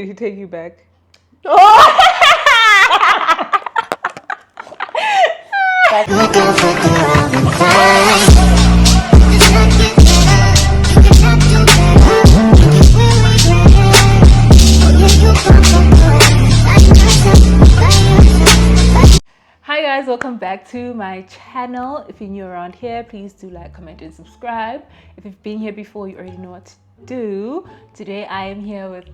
Did he take you back? Oh! Hi guys, welcome back to my channel. If you're new around here, please do like, comment and subscribe. If you've been here before, you already know what to do. Today I am here with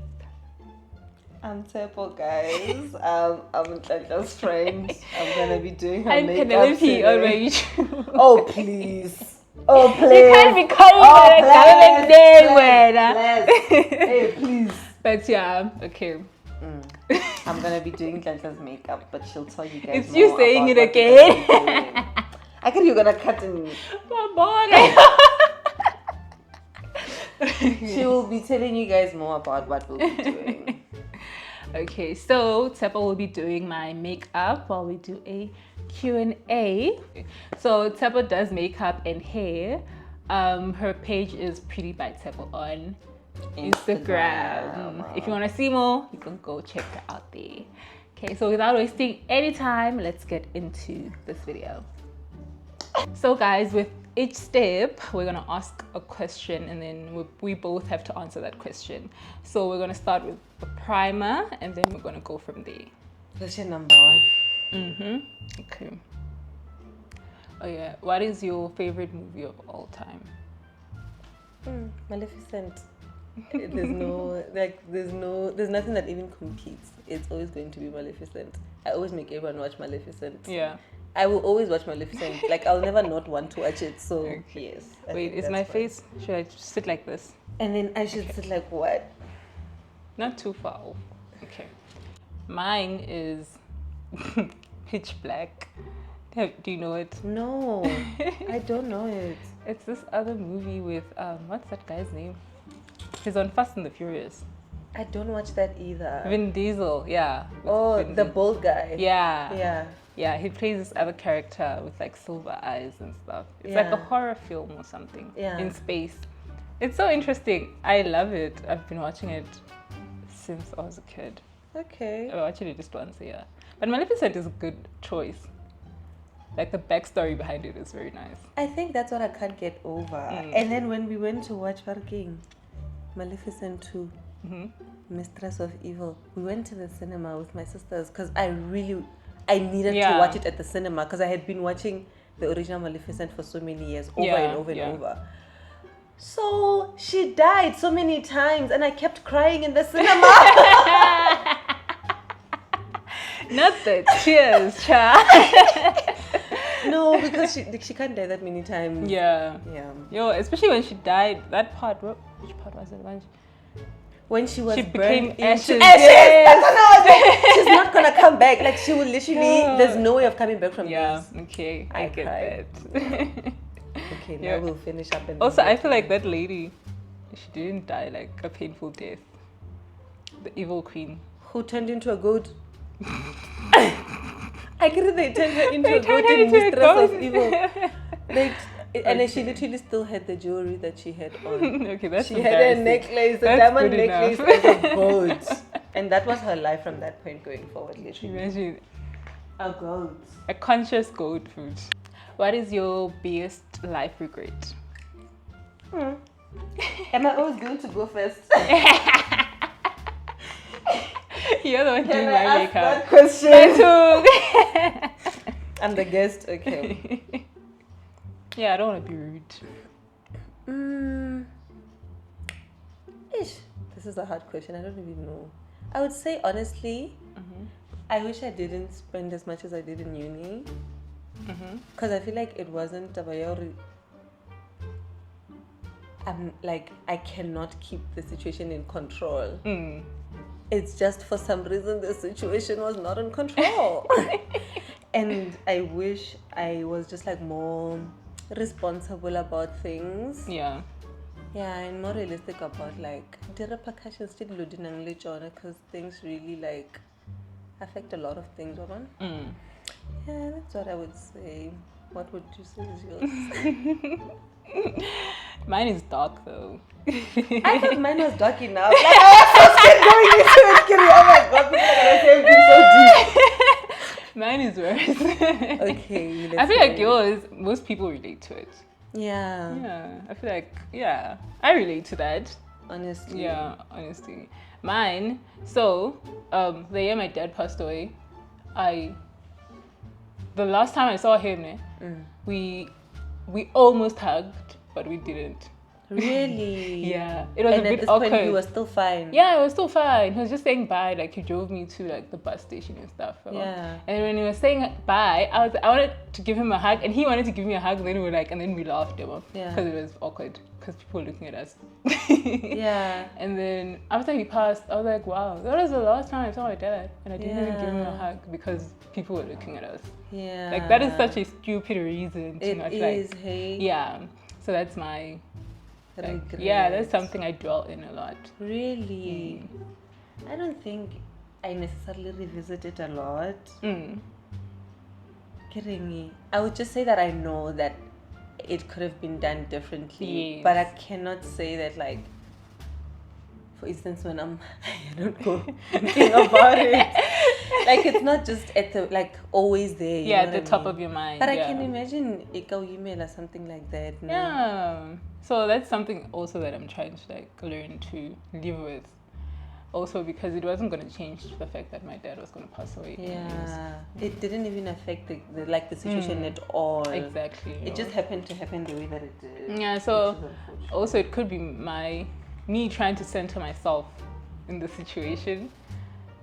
I'm Tshepo, guys. I'm Ntlanhla's friend. I'm gonna be doing her I'm makeup Penelope today. on my YouTube. Oh please! Oh please! You can't be calling me a government name, Hey please! But yeah, okay. I'm gonna be doing Ntlanhla's makeup, but she'll tell you guys It's more you saying about it what we're again. gonna be doing. I think you're gonna cut in. She will be telling you guys more about what we'll be doing. Okay, so Tshepo will be doing my makeup while we do a Q&A. So Tshepo does makeup and hair. Her page is Pretty by Tshepo on Instagram. If you want to see more, you can go check her out there. Okay, so without wasting any time, let's get into this video. So guys, with each step, we're gonna ask a question and then we both have to answer that question. So we're gonna start with the primer and then we're gonna go from there. Question number one. Okay. Oh yeah, what is your favorite movie of all time? Maleficent. There's nothing that even competes. It's always going to be Maleficent. I always make everyone watch Maleficent. Yeah. I will always watch Maleficent. Like, I'll never not want to watch it. So, Okay. yes. Wait, is my face, should I sit like this? And then I should sit like what? Not too far off. Okay. Mine is Pitch Black. Do you know it? No, I don't know it. It's this other movie with, what's that guy's name? He's on Fast and the Furious. I don't watch that either. Vin Diesel, yeah. Oh, the bald guy. Yeah. Yeah. Yeah, he plays this other character with like silver eyes and stuff. It's like a horror film or something in space. It's so interesting. I love it. I've been watching it since I was a kid. Okay. I watched it just once a year. But Maleficent is a good choice. Like the backstory behind it is very nice. I think that's what I can't get over. And then when we went to watch Parking, Maleficent 2, Mistress of Evil, we went to the cinema with my sisters because I needed to watch it at the cinema because I had been watching the original Maleficent for so many years, over and over and over. So she died so many times and I kept crying in the cinema. Not the tears, child. No, because she can't die that many times. Yeah. Yo, especially when she died, that part, which part was it? When she became ashes. That's what I was like. She's not gonna come back. Like, she will literally, there's no way of coming back from this. Okay, I get that. Okay, now we'll finish up. And also, I feel like that lady, she didn't die like a painful death. The evil queen. Who turned into a goat? I get they turned her into a goat in Mistress of Evil. And then she literally still had the jewelry that she had on. Okay, that's She had a necklace, a diamond necklace as a goat. And that was her life from that point going forward, literally. Imagine. A goat. A conscious goat food. What is your biggest life regret? Am I always going to go first? You're the one doing my makeup. That question. I'm the guest, okay. Yeah, I don't want to be rude. This is a hard question. I don't even know. I would say, honestly, I wish I didn't spend as much as I did in uni. Because I feel like it wasn't about I'm like, I cannot keep the situation in control. It's just for some reason the situation was not in control. And I wish I was just like more responsible about things. Yeah, and more realistic about like the repercussions because things really like affect a lot of things. Yeah, that's what I would say. What would you say is yours? Mine is dark though. I thought mine was dark enough. Like, I was so scared going into it, Kiri. Oh my god, people are gonna say I'm being so deep. Mine is worse. Okay, I feel like yours, most people relate to it. Yeah. Yeah, I feel like, yeah, I relate to that. Honestly. Yeah, honestly. Mine, so, the year my dad passed away, the last time I saw him, we almost hugged, but we didn't. Really? Yeah, it was and a bit at this awkward. point, you were still fine. Yeah, it was still fine. He was just saying bye, like he drove me to like the bus station and stuff. Yeah. And when he was saying bye, I wanted to give him a hug, and he wanted to give me a hug. And then we were like, and then we laughed, because it was awkward because people were looking at us. Yeah. And then after he passed, I was like, wow, that was the last time I saw my dad, and I didn't even give him a hug because people were looking at us. Yeah. Like that is such a stupid reason to not is, like. hey. Yeah. So that's my. Regret. Yeah, that's something I dwell in a lot. Really? I don't think I necessarily revisit it a lot. Kidding me. I would just say that I know that it could have been done differently. Yes. But I cannot say that, like, for instance, when I don't go thinking about it. Like, it's not just at the, like, always there. Yeah, at the top of your mind. But I can imagine Ika email or something like that. No? Yeah. So that's something also that I'm trying to, like, learn to live with. Also because it wasn't going to change the fact that my dad was going to pass away. Yeah. It didn't even affect the situation at all. Exactly. It just happened to happen the way that it did. Yeah, so also it could be me trying to center myself in the situation,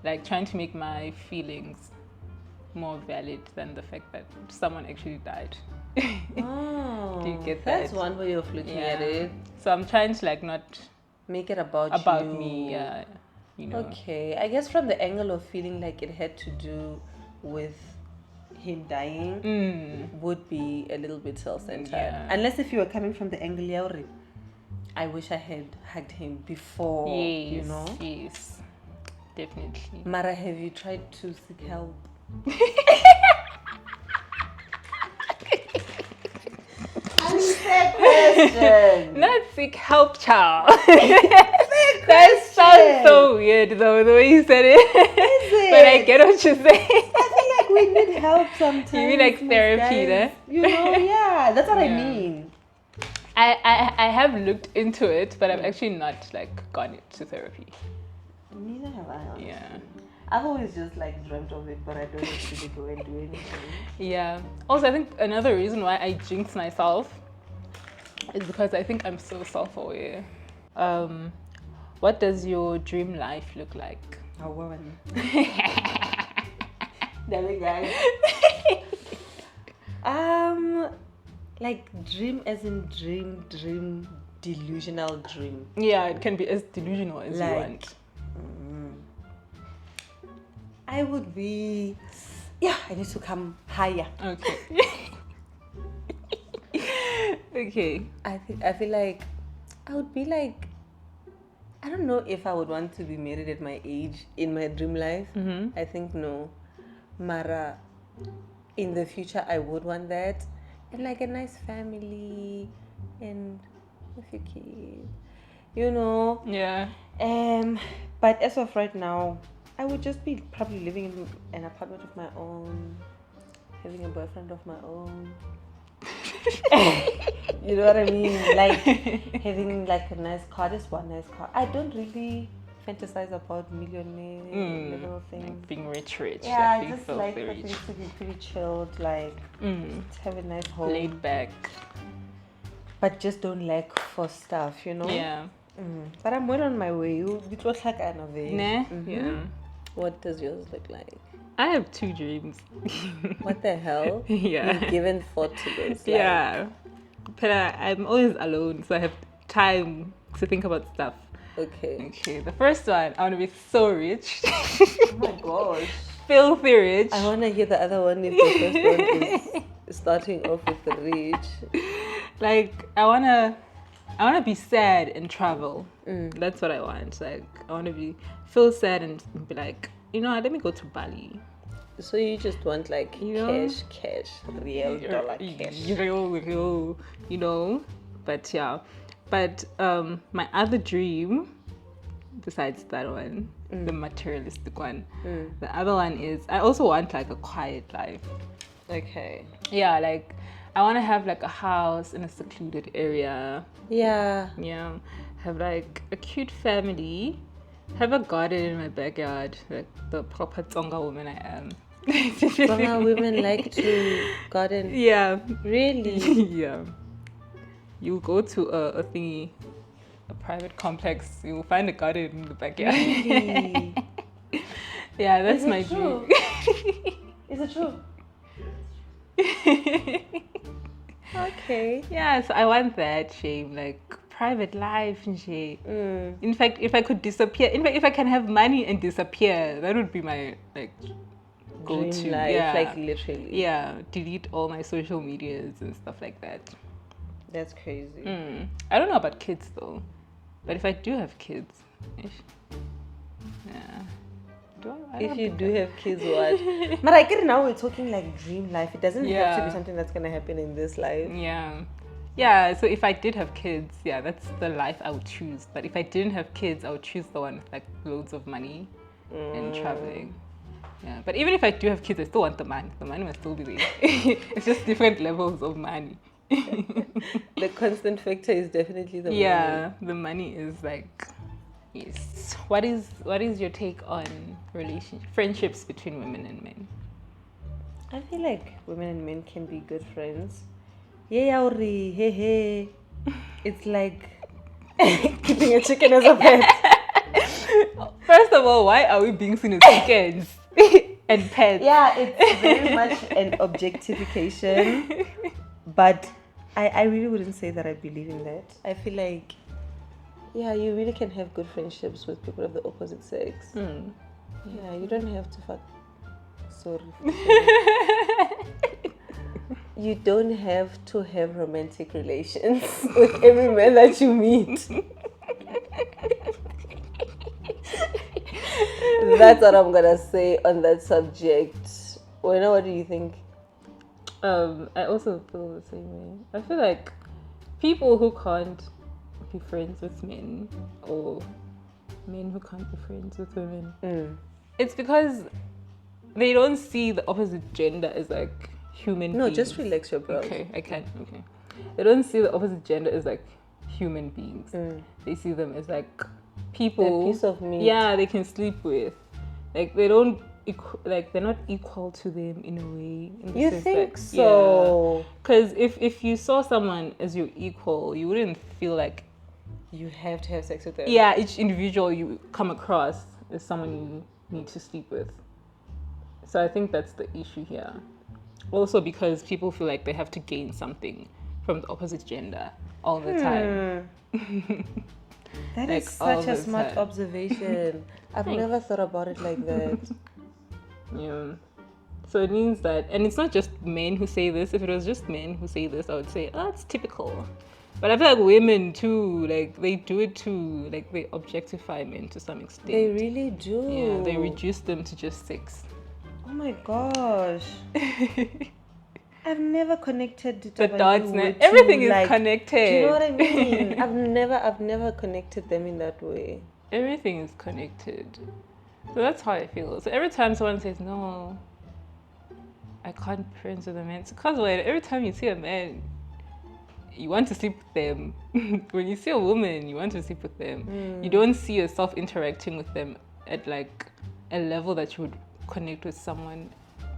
like trying to make my feelings more valid than the fact that someone actually died. Oh, do you get that? That's one way of looking at it. So I'm trying to like not make it about you. Me, yeah. You know. Okay, I guess from the angle of feeling like it had to do with him dying would be a little bit self-centered. Yeah. Unless if you were coming from the angle, I wish I had hugged him before, yes, you know? Yes, definitely. Mara, have you tried to seek help? Unfair question. Not seek help, child. That sounds so weird though, the way you said it. Is it? But I get what you're saying. I feel like we need help sometimes. You mean like therapy, guys, you know, yeah, that's what I mean. I have looked into it, but I've actually not like gone to therapy. Neither have I. Honestly. Yeah. I've always just like dreamt of it, but I don't actually go and do anything. Yeah. Also, I think another reason why I jinx myself is because I think I'm so self-aware. What does your dream life look like? Oh, woman. There we go. Like dream as in dream, delusional dream. Yeah, it can be as delusional as you want. I would be, I need to come higher. Okay. Okay. I feel like I would be like, I don't know if I would want to be married at my age in my dream life. I think no. Mara, in the future I would want that. And like a nice family and a few kids. You know? Yeah. But as of right now, I would just be probably living in an apartment of my own, having a boyfriend of my own. You know what I mean? Like having like a nice car, just one nice car. I don't really fantasize about millionaire little things. Like being rich. Yeah, I just like for things to be pretty chilled, like just have a nice home. Laid back. But just don't lack for stuff, you know? Yeah. But I'm well on my way. It was like an Nah? Yeah. What does yours look like? I have 2 dreams. What the hell? Yeah. You've given thought to this. Like, yeah. But I'm always alone, so I have time to think about stuff. Okay. The first one, I want to be so rich. Oh my gosh. Filthy rich. I want to hear the other one if the first one is starting off with the rich. Like, I wanna be sad and travel. That's what I want. Like, I want to feel sad and be like, you know, let me go to Bali. So you just want like cash, real dollar cash. Real, you know. But yeah, But my other dream, besides that one, the materialistic one, the other one is I also want like a quiet life. Okay. Yeah, like I want to have like a house in a secluded area. Yeah. Yeah, have like a cute family, have a garden in my backyard, like the proper Tsonga woman I am. Tonga women like to garden. Yeah. Really? Yeah. You go to a thingy, a private complex, you'll find a garden in the backyard. Really? Yeah, that's Is it my true? dream. Is it true? Okay. Yeah, so I want that, shame, like private life and shit. In fact, if I could disappear, in fact, if I can have money and disappear, that would be my like go-to. Dream life, Yeah, like literally. yeah, delete all my social medias and stuff like that. That's crazy. I don't know about kids though, but if I do have kids, yeah. If you do have kids, what? But I get now we're talking like dream life. It doesn't have to Yeah. be something that's gonna happen in this life. Yeah, so if I did have kids, yeah, that's the life I would choose. But if I didn't have kids, I would choose the one with like loads of money and traveling. Yeah, but even if I do have kids, I still want the money. The money must still be there. It's just different levels of money. The constant factor is definitely the money. Yeah, the money is like, yes. What is your take on friendships between women and men? I feel like women and men can be good friends. Yeah, yauri, hey, hey. It's like keeping a chicken as a pet. First of all, why are we being seen as chickens and pets? Yeah, it's very much an objectification. But I really wouldn't say that I believe in that. I feel like, yeah, you really can have good friendships with people of the opposite sex. Yeah, you don't have to fuck. Sorry. You don't have to have romantic relations with every man that you meet. That's what I'm gonna say on that subject. Wena, what do you think? I also feel the same way. I feel like people who can't be friends with men or men who can't be friends with women, it's because they don't see the opposite gender as like human No, beings. just relax your brows. Okay, I can. Okay. They don't see the opposite gender as like human beings. They see them as like people. A piece of meat. Yeah, they can sleep with. Like they don't they're not equal to them in a way. In the You sense think that, so? Because if you saw someone as your equal, you wouldn't feel like You have to have sex with them. yeah, each individual you come across is someone you need to sleep with. So I think that's the issue here. Also because people feel like they have to gain something from the opposite gender all the time. That Like, is all such a the smart time. observation. I've Thanks. never thought about it like that. Yeah. So it means that, and it's not just men who say this. If it was just men who say this, I would say, oh, it's typical. But I feel like women too, like they do it too. Like they objectify men to some extent. They really do. Yeah, they reduce them to just sex. Oh my gosh. I've never connected The Taba dots, Yu to, everything is like, connected. Do you know what I mean? I've never connected them in that way. Everything is connected. So that's how I feel. So every time someone says, no, I can't be friends with a man, it's because every time you see a man, you want to sleep with them. When you see a woman, you want to sleep with them. You don't see yourself interacting with them at like a level that you would connect with someone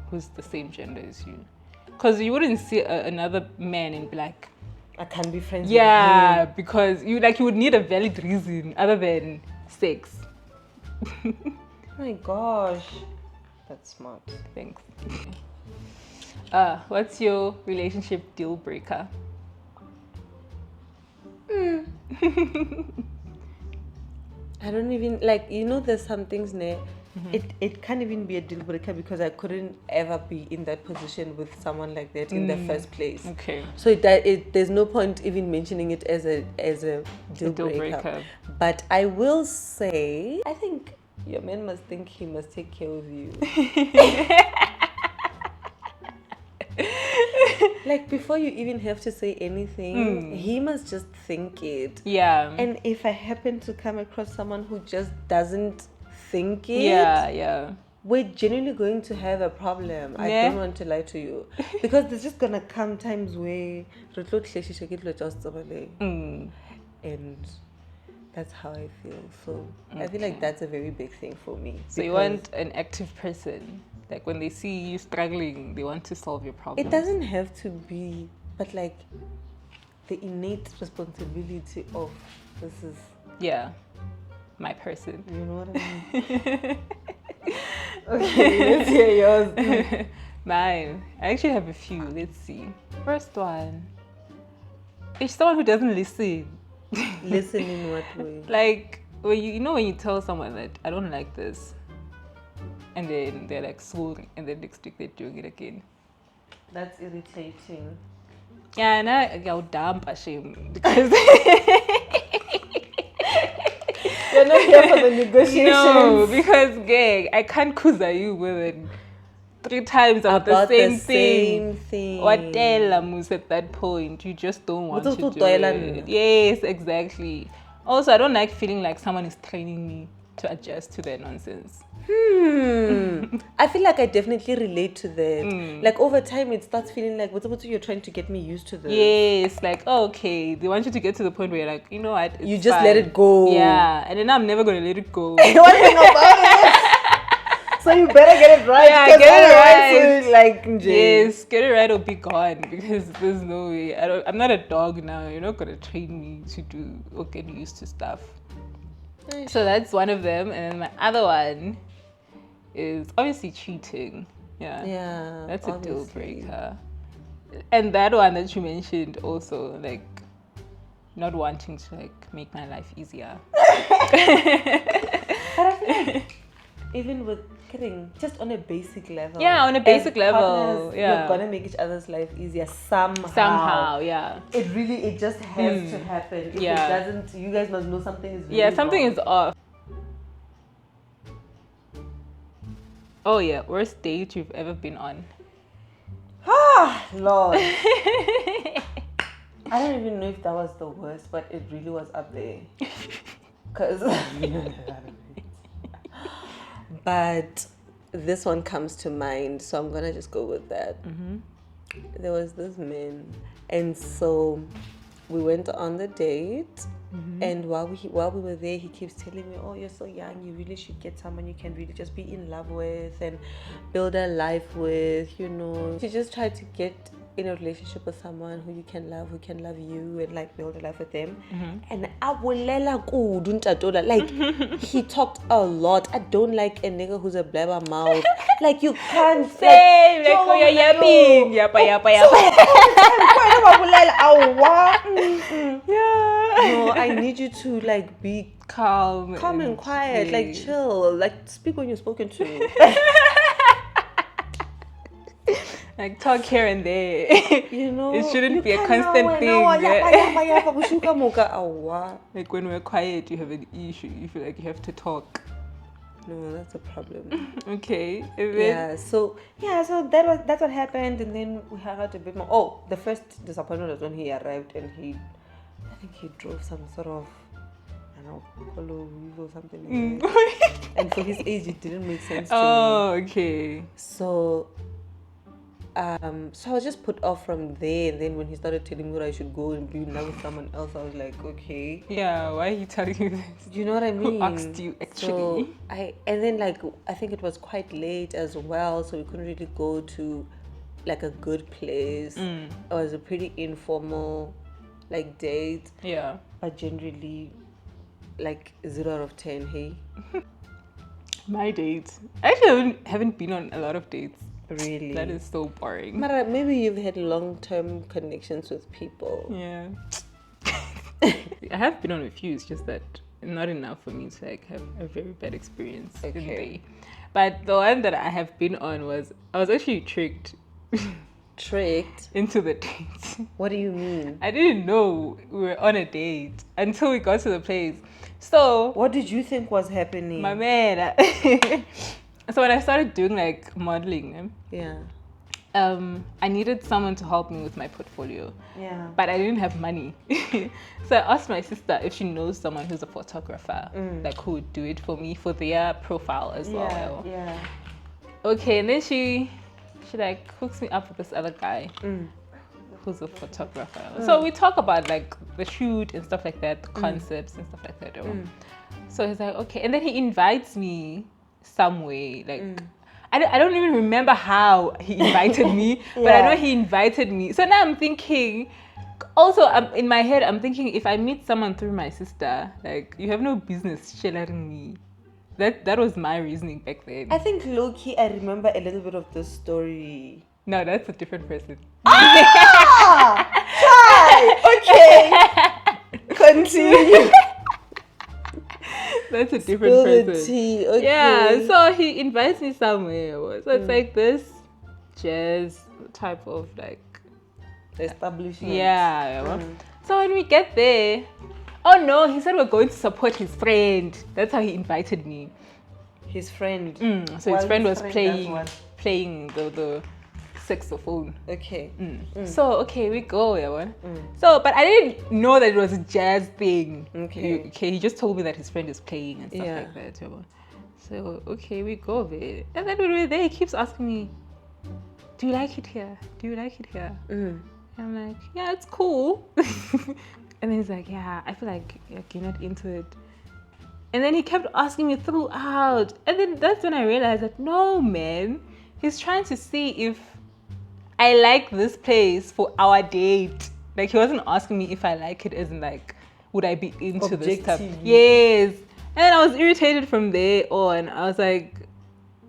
who's the same gender as you. Because you wouldn't see another man and be like, I can't be friends with yeah, him. because you would need a valid reason other than sex. Oh my gosh. That's smart. Thanks. What's your relationship deal breaker? I don't even like, there's some things there. It can't even be a deal breaker because I couldn't ever be in that position with someone like that in the first place. Okay. So there's no point even mentioning it as a deal breaker. But I will say, I think your man must think he must take care of you. Like, before you even have to say anything, he must just think it. Yeah. And if I happen to come across someone who just doesn't think it, yeah. we're genuinely going to have a problem. I Yeah. don't want to lie to you. Because there's just gonna come times where and that's how I feel. So I feel like that's a very big thing for me. So you want an active person. Like when they see you struggling, they want to solve your problem. It doesn't have to be, but like the innate responsibility of this is my person. You know what I mean? Okay, let's hear yours. Mine. I actually have a few. Let's see. First one. It's someone who doesn't listen. Listen in what way? Like when when you tell someone that I don't like this, and then they're like swooning, and then next week they're doing it again. That's irritating. Yeah, and I'll dump a shame because you're not here for the negotiations. No, because gang, I can't kuza you with 3 times about the same thing. What tell Mus at that point? You just don't want to do it. Yes, exactly. Also, I don't like feeling like someone is training me to adjust to their nonsense. I feel like I definitely relate to that. Like over time, it starts feeling like, what's you're trying to get me used to this? Yes, like okay, they want you to get to the point where you're like, you know what? You just let it go. Yeah, and then I'm never gonna let it go. One thing about it. So you better get it right. Yeah, get it right. Like, yes, get it right or be gone, because there's no way. I'm not a dog now. You're not gonna train me to do or get used to stuff. So that's one of them, and then my other one is obviously cheating. Yeah, that's a deal breaker. And that one that you mentioned also, like not wanting to like make my life easier. But I feel like even with kidding, just on a basic level. Yeah, on a basic level. Partners, you're gonna make each other's life easier somehow. Somehow, yeah. It just has to happen. If it doesn't, you guys must know something is really something wrong. is off. Oh yeah, worst date you've ever been on? Ah, Lord. I don't even know if that was the worst, but it really was up there. Cause but this one comes to mind, so I'm gonna just go with that. There was this man, and so we went on the date. And while we were there, he keeps telling me, oh, you're so young, you really should get someone you can really just be in love with and build a life with, you know. She just tried to get in a relationship with someone who you can love, who can love you, and like build a life with them. And like he talked a lot. I don't like a nigga who's a blabber mouth. Like you can't say like oh you're yapping. No, I need you to like be calm and quiet, like chill, like speak when you're spoken to. Like talk here and there. You know, it shouldn't be a constant thing. Like when we're quiet, you have an issue. You feel like you have to talk. No, that's a problem. Okay. So that's what happened, and then we hung out a bit more. Oh, the first disappointment was when he arrived, and I think he drove some sort of, I don't know, polo or something like that. And for his age, it didn't make sense to me. Oh, okay. So I was just put off from there, and then when he started telling me that I should go and be in love with someone else, I was like, okay. Yeah, why are you telling me this? Do you know what I mean? Who asked you actually? So and then like I think it was quite late as well, so we couldn't really go to like a good place. It was a pretty informal like date. Yeah. But generally like 0 out of 10, hey. My dates. I actually haven't been on a lot of dates. Really? That is so boring. Mara, maybe you've had long-term connections with people. Yeah. I have been on a few, it's just that not enough for me to like have a very bad experience. Okay. But the one that I have been on I was actually tricked. Tricked? Into the date. What do you mean? I didn't know we were on a date until we got to the place. So what did you think was happening? My man. So when I started doing like modeling, I needed someone to help me with my portfolio. Yeah. But I didn't have money. So I asked my sister if she knows someone who's a photographer, like who would do it for me for their profile as well. Yeah. Okay, and then she like hooks me up with this other guy who's a photographer. So we talk about like the shoot and stuff like that, the concepts and stuff like that. So he's like, okay, and then he invites me some way, like I don't even remember how he invited me, but I know he invited me. So now I'm thinking, also in my head, I'm thinking if I meet someone through my sister, like you have no business sharing me. That was my reasoning back then. I think low-key, I remember a little bit of the story. No, that's a different person. Okay. Continue. That's a different Spill person. the tea. Okay. Yeah, so he invites me somewhere. So it's like this jazz type of like establishment. Yeah. So when we get there, oh no, he said we're going to support his friend. That's how he invited me. His friend. So his friend was playing the saxophone. Okay. So okay, we go, yeah. So, but I didn't know that it was a jazz thing. Okay. He just told me that his friend is playing and stuff like that. Yeah. So okay, we go there, and then when we're there, he keeps asking me, "Do you like it here? Do you like it here?" And I'm like, "Yeah, it's cool." And then he's like, "Yeah, I feel like you're not into it." And then he kept asking me throughout, and then that's when I realized that no, man, he's trying to see if I like this place for our date. Like he wasn't asking me if I like it as in like, would I be into this stuff? Yes. And then I was irritated from there on. I was like,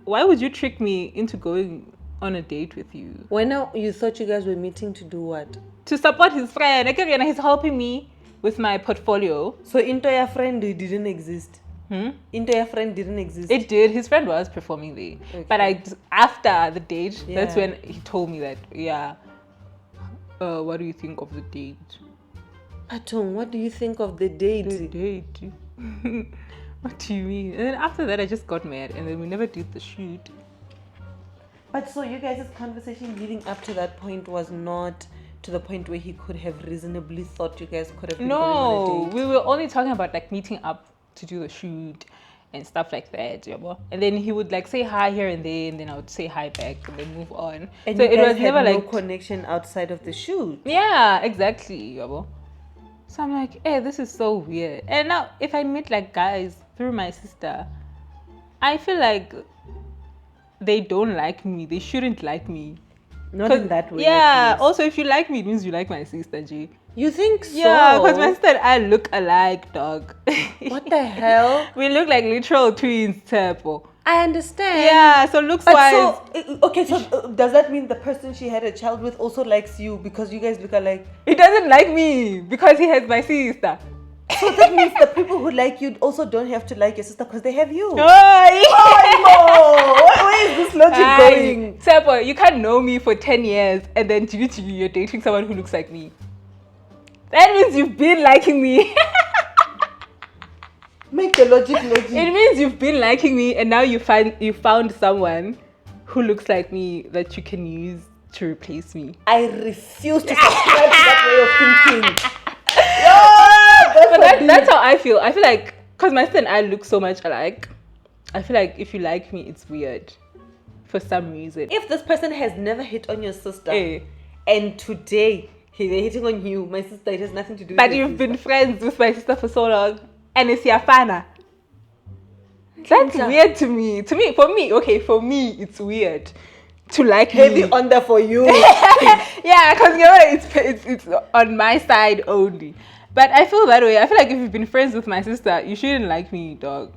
why would you trick me into going on a date with you? When you thought you guys were meeting to do what? To support his friend. Again, he's helping me with my portfolio. So into your friend didn't exist? Into your friend didn't exist? It did. His friend was performing there. Okay. But after the date, that's when he told me that, what do you think of the date? Patong, what do you think of the date? The date? What do you mean? And then after that, I just got mad, and then we never did the shoot. But so you guys' conversation leading up to that point was not to the point where he could have reasonably thought you guys could have been going on a date? We were only talking about like meeting up to do the shoot and stuff like that, and then he would like say hi here and there, and then I would say hi back and then move on. And so you it guys was never had no like connection outside of the shoot. Yeah, exactly. So I'm like, hey, this is so weird. And now if I meet like guys through my sister, I feel like they don't like me. They shouldn't like me. Not in that way. Yeah. Also, if you like me, it means you like my sister, G. You think so? Yeah, because my sister and I look alike, dog. What the hell? We look like literal twins, Tshepo. I understand. Yeah, so looks-wise. So does that mean the person she had a child with also likes you because you guys look alike? He doesn't like me because he has my sister. So that means the people who like you also don't have to like your sister because they have you. Oh, where is this logic going? Tshepo, you can't know me for 10 years and then you're dating someone who looks like me. That means you've been liking me. Make the logic. It means you've been liking me and now you found someone who looks like me that you can use to replace me. I refuse to subscribe to that way of thinking. But that's how I feel. I feel like, because my sister and I look so much alike, I feel like if you like me, it's weird for some reason. If this person has never hit on your sister and today they're hitting on you, my sister, it has nothing to do with But you've been friends with my sister for so long and it's your fana. That's weird to me. For me, it's weird to like heavy me. on there for you. Yeah, because it's on my side only. But I feel that way. I feel like if you've been friends with my sister, you shouldn't like me, dog.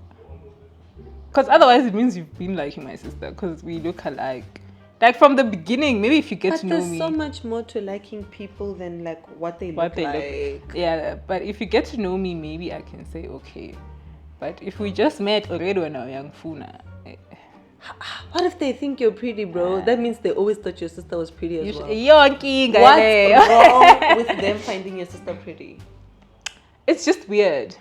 Because otherwise it means you've been liking my sister because we look alike. Like from the beginning, maybe if you get to know me. But there's so much more to liking people than like what they look like. Yeah, but if you get to know me, maybe I can say okay. But if we just met already when I was young Funa. What if they think you're pretty, bro? That means they always thought your sister was pretty as well. What's wrong with them finding your sister pretty? It's just weird.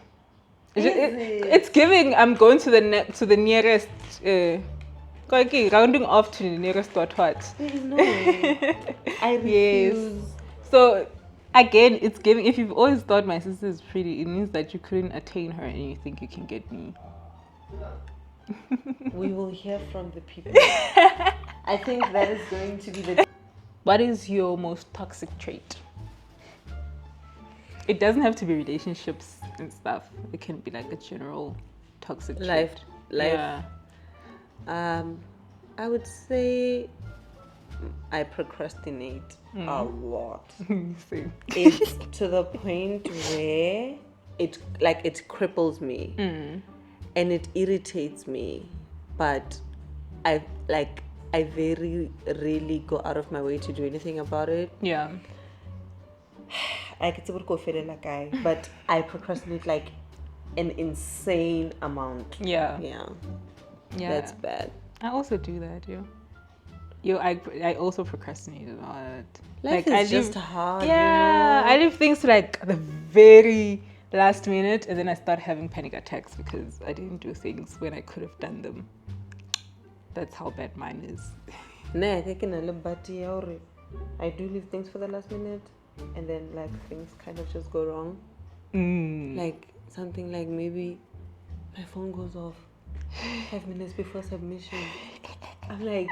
It's giving. I'm going to the nearest Okay, rounding off to the nearest what? There is no way. I refuse. So again, it's giving. If you've always thought my sister is pretty, it means that you couldn't attain her, and you think you can get me. We will hear from the people. I think that is going to be the. What is your most toxic trait? It doesn't have to be relationships and stuff. It can be like a general toxic trait. Life. Yeah. I would say I procrastinate a lot. Same. It's to the point where it cripples me and it irritates me, but I very rarely go out of my way to do anything about it. Yeah. But I procrastinate like an insane amount. Yeah. Yeah. Yeah. That's bad. I also do that, I also procrastinate a lot. Life is just hard. Yeah. I leave things to like the very last minute, and then I start having panic attacks because I didn't do things when I could have done them. That's how bad mine is. I do leave things for the last minute, and then like things kind of just go wrong. Like something like maybe my phone goes off 5 minutes before submission. I'm like,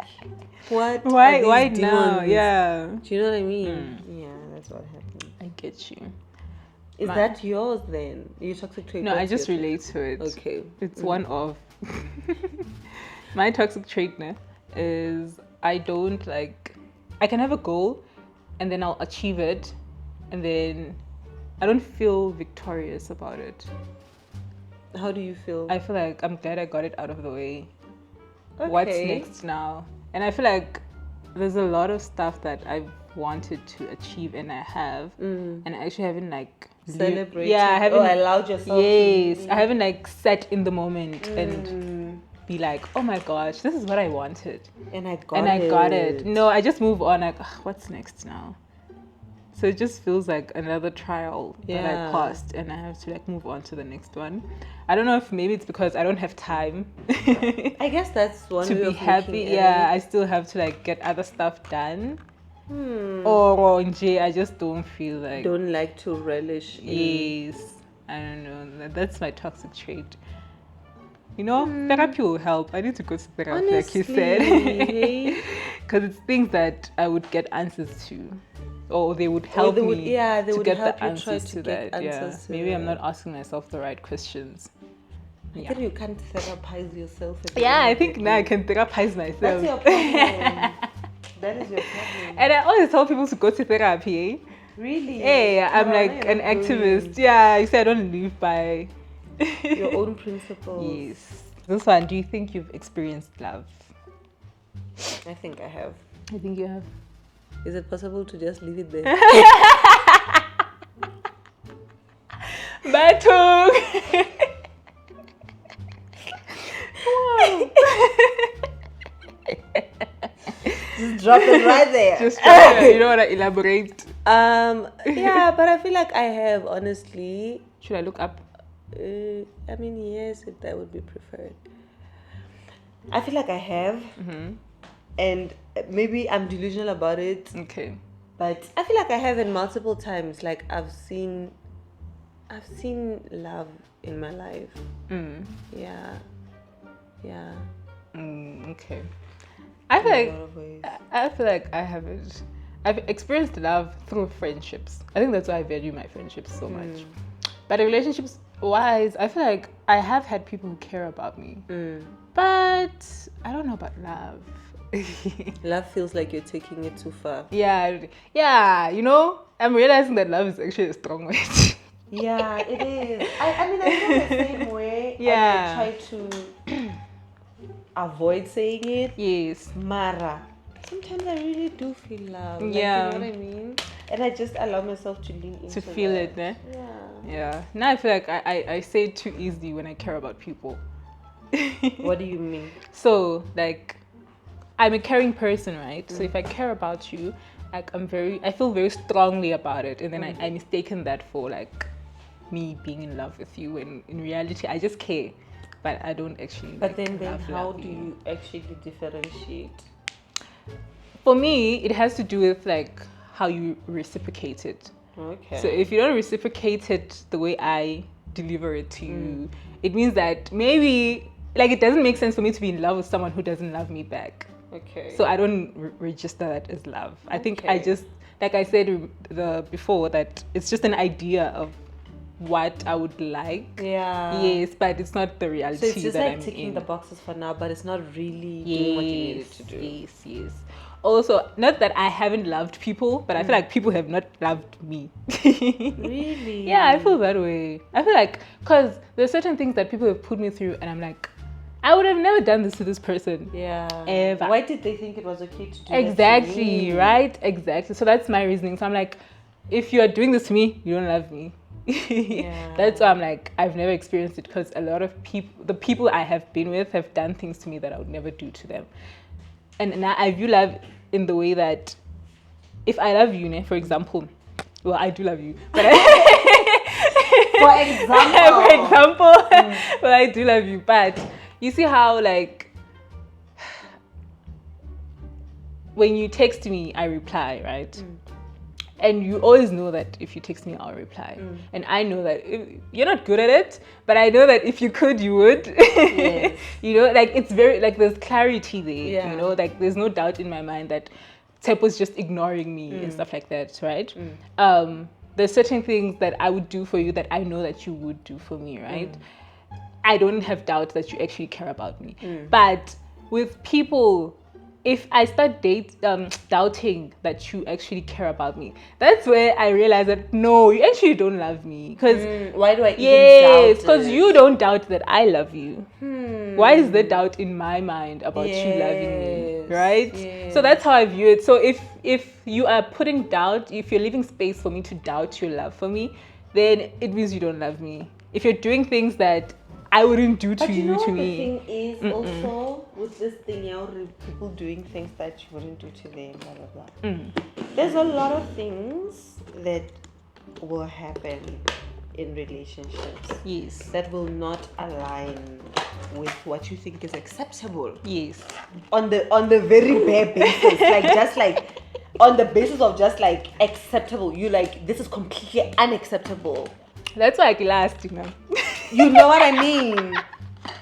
what? Why now? Yeah. Do you know what I mean? Yeah, that's what happened. I get you. Is that yours then? Your toxic trait? No, I just relate to it. Okay. It's one of my toxic trait is I don't like. I can have a goal, and then I'll achieve it, and then I don't feel victorious about it. How do you feel? I feel like I'm glad I got it out of the way. Okay. What's next now? And I feel like there's a lot of stuff that I've wanted to achieve and I have, and I actually haven't like celebrated. Yeah, I haven't allowed yourself. Yes, I haven't like sat in the moment and be like, oh my gosh, this is what I wanted, and I got it. No, I just move on. Like, what's next now? So it just feels like another trial that I passed, and I have to like move on to the next one. I don't know if maybe it's because I don't have time. I guess that's one to way be of happy. Yeah, I still have to like get other stuff done. Or I just don't feel like. Don't like to relish. Yes, I don't know. That's my toxic trait. You know, therapy will help. I need to go to therapy, like you said, because it's things that I would get answers to. Or they would help me to get the answers to that. Maybe I'm not asking myself the right questions. I think you can't therapize yourself. I think now I can therapize myself. That's your problem. That is your problem. And I always tell people to go to therapy. Really? Hey, I'm like an activist. Yeah, you say I don't live by your own principles. Yes. This one, do you think you've experienced love? I think I have. I think you have. Is it possible to just leave it there? Batung! Just drop it right there. Just drop it. You don't want to elaborate? Yeah, but I feel like I have, honestly. Should I look up? I mean, yes, that would be preferred. I feel like I have. And maybe I'm delusional about it. Okay. But I feel like I have in multiple times. Like I've seen love in my life. Yeah. Okay. I feel like I haven't. I've experienced love through friendships. I think that's why I value my friendships so much. But relationships wise, I feel like I have had people who care about me. But I don't know about love. Love feels like you're taking it too far. Yeah, you know, I'm realizing that love is actually a strong word. Yeah, it is. I mean, I feel the same way. Yeah. I try to avoid saying it. Yes. Mara. Sometimes I really do feel love. Yeah. Like, you know what I mean? And I just allow myself to lean into to feel that. it, eh? Yeah. Now I feel like I say it too easily when I care about people. What do you mean? So, like, I'm a caring person, right? So if I care about you, like I feel very strongly about it, and then I mistaken that for like me being in love with you, when in reality I just care. but I don't actually. But like, then how love do you actually differentiate? For me, it has to do with like how you reciprocate it. Okay. So if you don't reciprocate it the way I deliver it to you, it means that maybe like it doesn't make sense for me to be in love with someone who doesn't love me back. Okay. So I don't register that as love. I think I Okay. just, like I said before, that it's just an idea of what I would like. Yeah. Yes, but it's not the reality So it's just that like I'm ticking in. the boxes for now, but it's not really doing what you need to do. Yes. Also, not that I haven't loved people, but I feel like people have not loved me. Really? Yeah, I feel that way. I feel like, because there's certain things that people have put me through, and I'm like, I would have never done this to this person. Yeah. Ever. Why did they think it was okay to do Exactly, that to me? right? Exactly. So that's my reasoning. So I'm like, if you are doing this to me, you don't love me. Yeah. That's why I'm like, I've never experienced it, because a lot of people, the people I have been with, have done things to me that I would never do to them. And now I view love in the way that if I love you, for example, well, I do love you, but For example. well, I do love you, but you see how like when you text me, I reply, right? And you always know that if you text me, I'll reply. And I know that you're not good at it, but I know that if you could, you would. Yes. You know, like it's very, like there's clarity there, Yeah. you know, like there's no doubt in my mind that Tshepo's just ignoring me and stuff like that, right? There's certain things that I would do for you that I know that you would do for me, right? I don't have doubt that you actually care about me. But with people, if I start doubting that you actually care about me, that's where I realize that no, you actually don't love me. Because why do I even yes, doubt because it? you don't doubt that I love you. Why is there doubt in my mind about you loving me, Yes, right? yes. So that's how I view it. So if you are putting doubt, if you're leaving space for me to doubt your love for me, then it means you don't love me. If you're doing things that I wouldn't do to But you know to what me. the thing is also with this thing, people doing things that you wouldn't do to them, blah blah blah. There's a lot of things that will happen in relationships Yes. that will not align with what you think is acceptable. Yes. On the very bare basis, like just like on the basis of just like acceptable, you like this is completely unacceptable. That's why I last, you know. You know what I mean?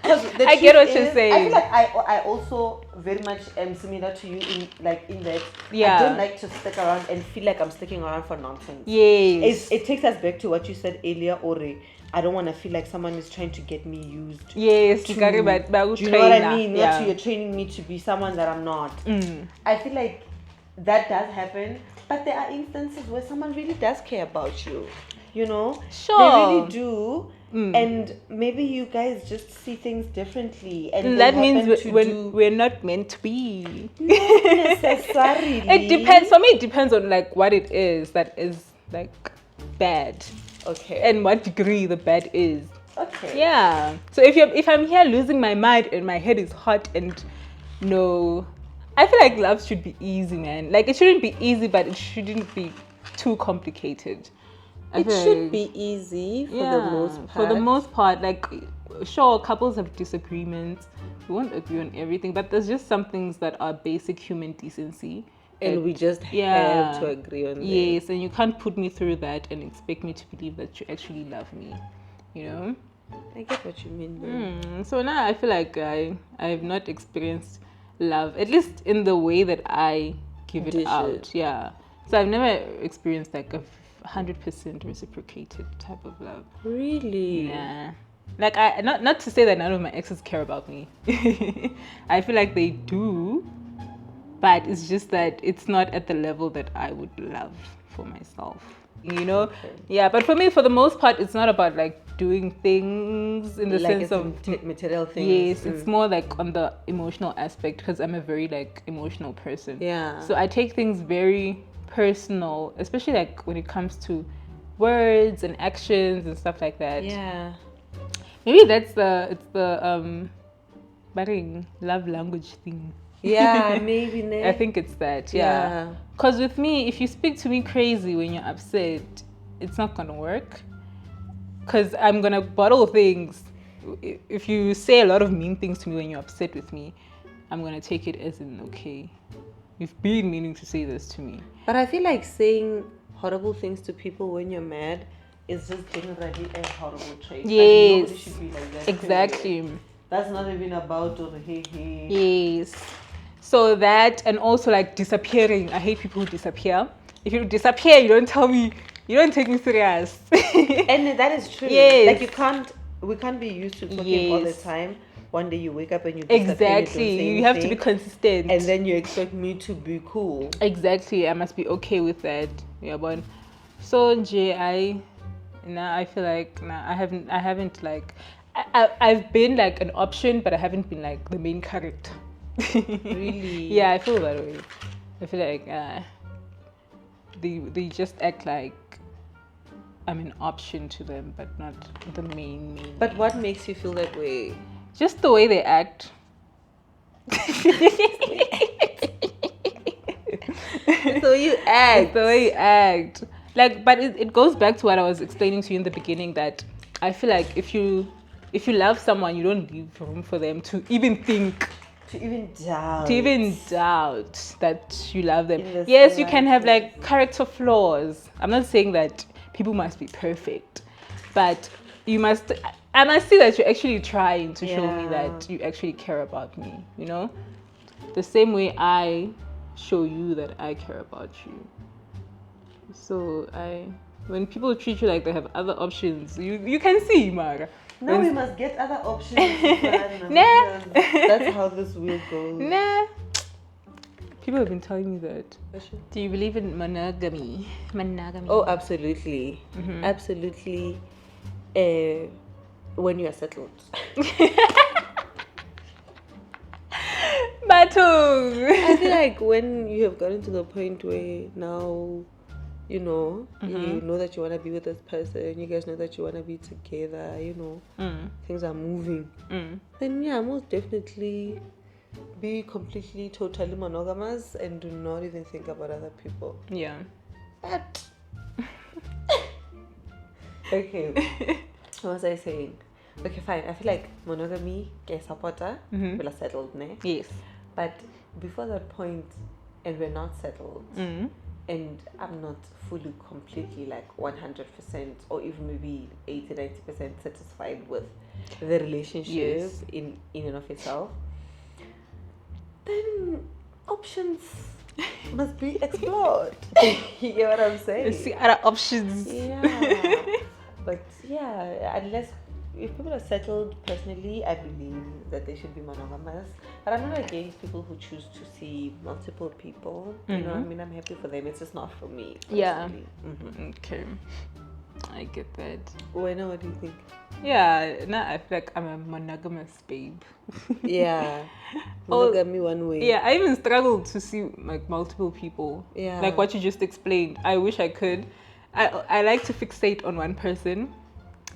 I get what you're saying. I feel like I also very much am similar to you in that Yeah. I don't like to stick around and feel like I'm sticking around for nonsense. Yes. It takes us back to what you said earlier, Ore. I don't want to feel like someone is trying to get me used. Yes. Do Do you know what I mean? Yeah. Not to you're training me to be someone that I'm not. I feel like that does happen, but there are instances where someone really does care about you. You know, Sure. they really do, and maybe you guys just see things differently, and That they means happen to we're not meant to be. not necessarily. It depends. For me, it depends on like what it is that is like bad, Okay. and what degree the bad is. Okay. Yeah. So if I'm here losing my mind and my head is hot and no, I feel like love should be easy, man. Like it shouldn't be easy, but it shouldn't be too complicated. It should be easy for the most part. For the most part, like sure, couples have disagreements. We won't agree on everything, but there's just some things that are basic human decency. And we just have to agree on that. Yes, and you can't put me through that and expect me to believe that you actually love me. You know? I get what you mean, though. So now I feel like I have not experienced love, at least in the way that I give it Dish out. it. Yeah. So I've never experienced like a 100% reciprocated type of love. Really? Yeah. Like I not to say that none of my exes care about me. I feel like they do, but it's just that it's not at the level that I would love for myself. You know? Okay. Yeah, but for me, for the most part, it's not about like doing things in the Like sense of material things. yes, it's more like on the emotional aspect because I'm a very like emotional person. Yeah. So I take things very personal, especially like when it comes to words and actions and stuff like that. Yeah. Maybe it's the budding love language thing. Yeah, maybe. I think it's that. Yeah. Because with me, if you speak to me crazy when you're upset, it's not gonna work. Because I'm gonna bottle things if you say a lot of mean things to me when you're upset with me, I'm gonna take it as in okay, you've been meaning to say this to me. But I feel like saying horrible things to people when you're mad is just generally a horrible trait. Yes, nobody should be like that. exactly. That's not even about hey. Yes. So that, and also like disappearing. I hate people who disappear. If you disappear, you don't tell me. You don't take me serious. And that is true. Yes. Like we can't be used to talking all the Yes. time. One day you wake up and you disappear, Exactly. you don't say You have to be anything, consistent. and then you expect me to be cool. Exactly. I must be okay with that. Yeah, but so I feel like I haven't like I've been like an option, but I haven't been like the main character. Really? Yeah, I feel that way. I feel like they just act like I'm an option to them, but not the main. But what makes you feel that way? Just the way they act. It's the way you act. It's the way you act. Like, but it goes back to what I was explaining to you in the beginning, that I feel like if you love someone, you don't leave room for them to even think, To even doubt. that you love them. In the Yes, you can have slightest. like character flaws. I'm not saying that people must be perfect, but I must see that you're actually trying to show me Yeah. that you actually care about me, you know? The same way I show you that I care about you. So when people treat you like they have other options, you can see, Mara. Now we must get other options. Nah. That's how this wheel goes. Nah. People have been telling me that. Do you believe in monogamy? Oh, absolutely. Absolutely. When you are settled. Batung. I feel like when you have gotten to the point where now, you know that you want to be with this person, you guys know that you want to be together, things are moving. Then yeah, most definitely be completely, totally monogamous and do not even think about other people. Yeah. But okay, what was I saying? Okay, fine. I feel like monogamy, supporter, we're settled, ne? Yes. But before that point, and we're not settled, and I'm not fully, completely, like 100% or even maybe 80-90% satisfied with the relationship Yes. in and of itself, then options must be explored. You get what I'm saying? Let's see other options. Yeah. But yeah, if people are settled, personally, I believe that they should be monogamous. But I'm not against people who choose to see multiple people. You know, I mean, I'm happy for them. It's just not for me. Yeah. personally. Okay. I get that. What do you think? Yeah, I feel like I'm a monogamous babe. Yeah. Monogamy one way. Yeah, I even struggled to see like multiple people. Yeah. Like what you just explained. I wish I could. I like to fixate on one person,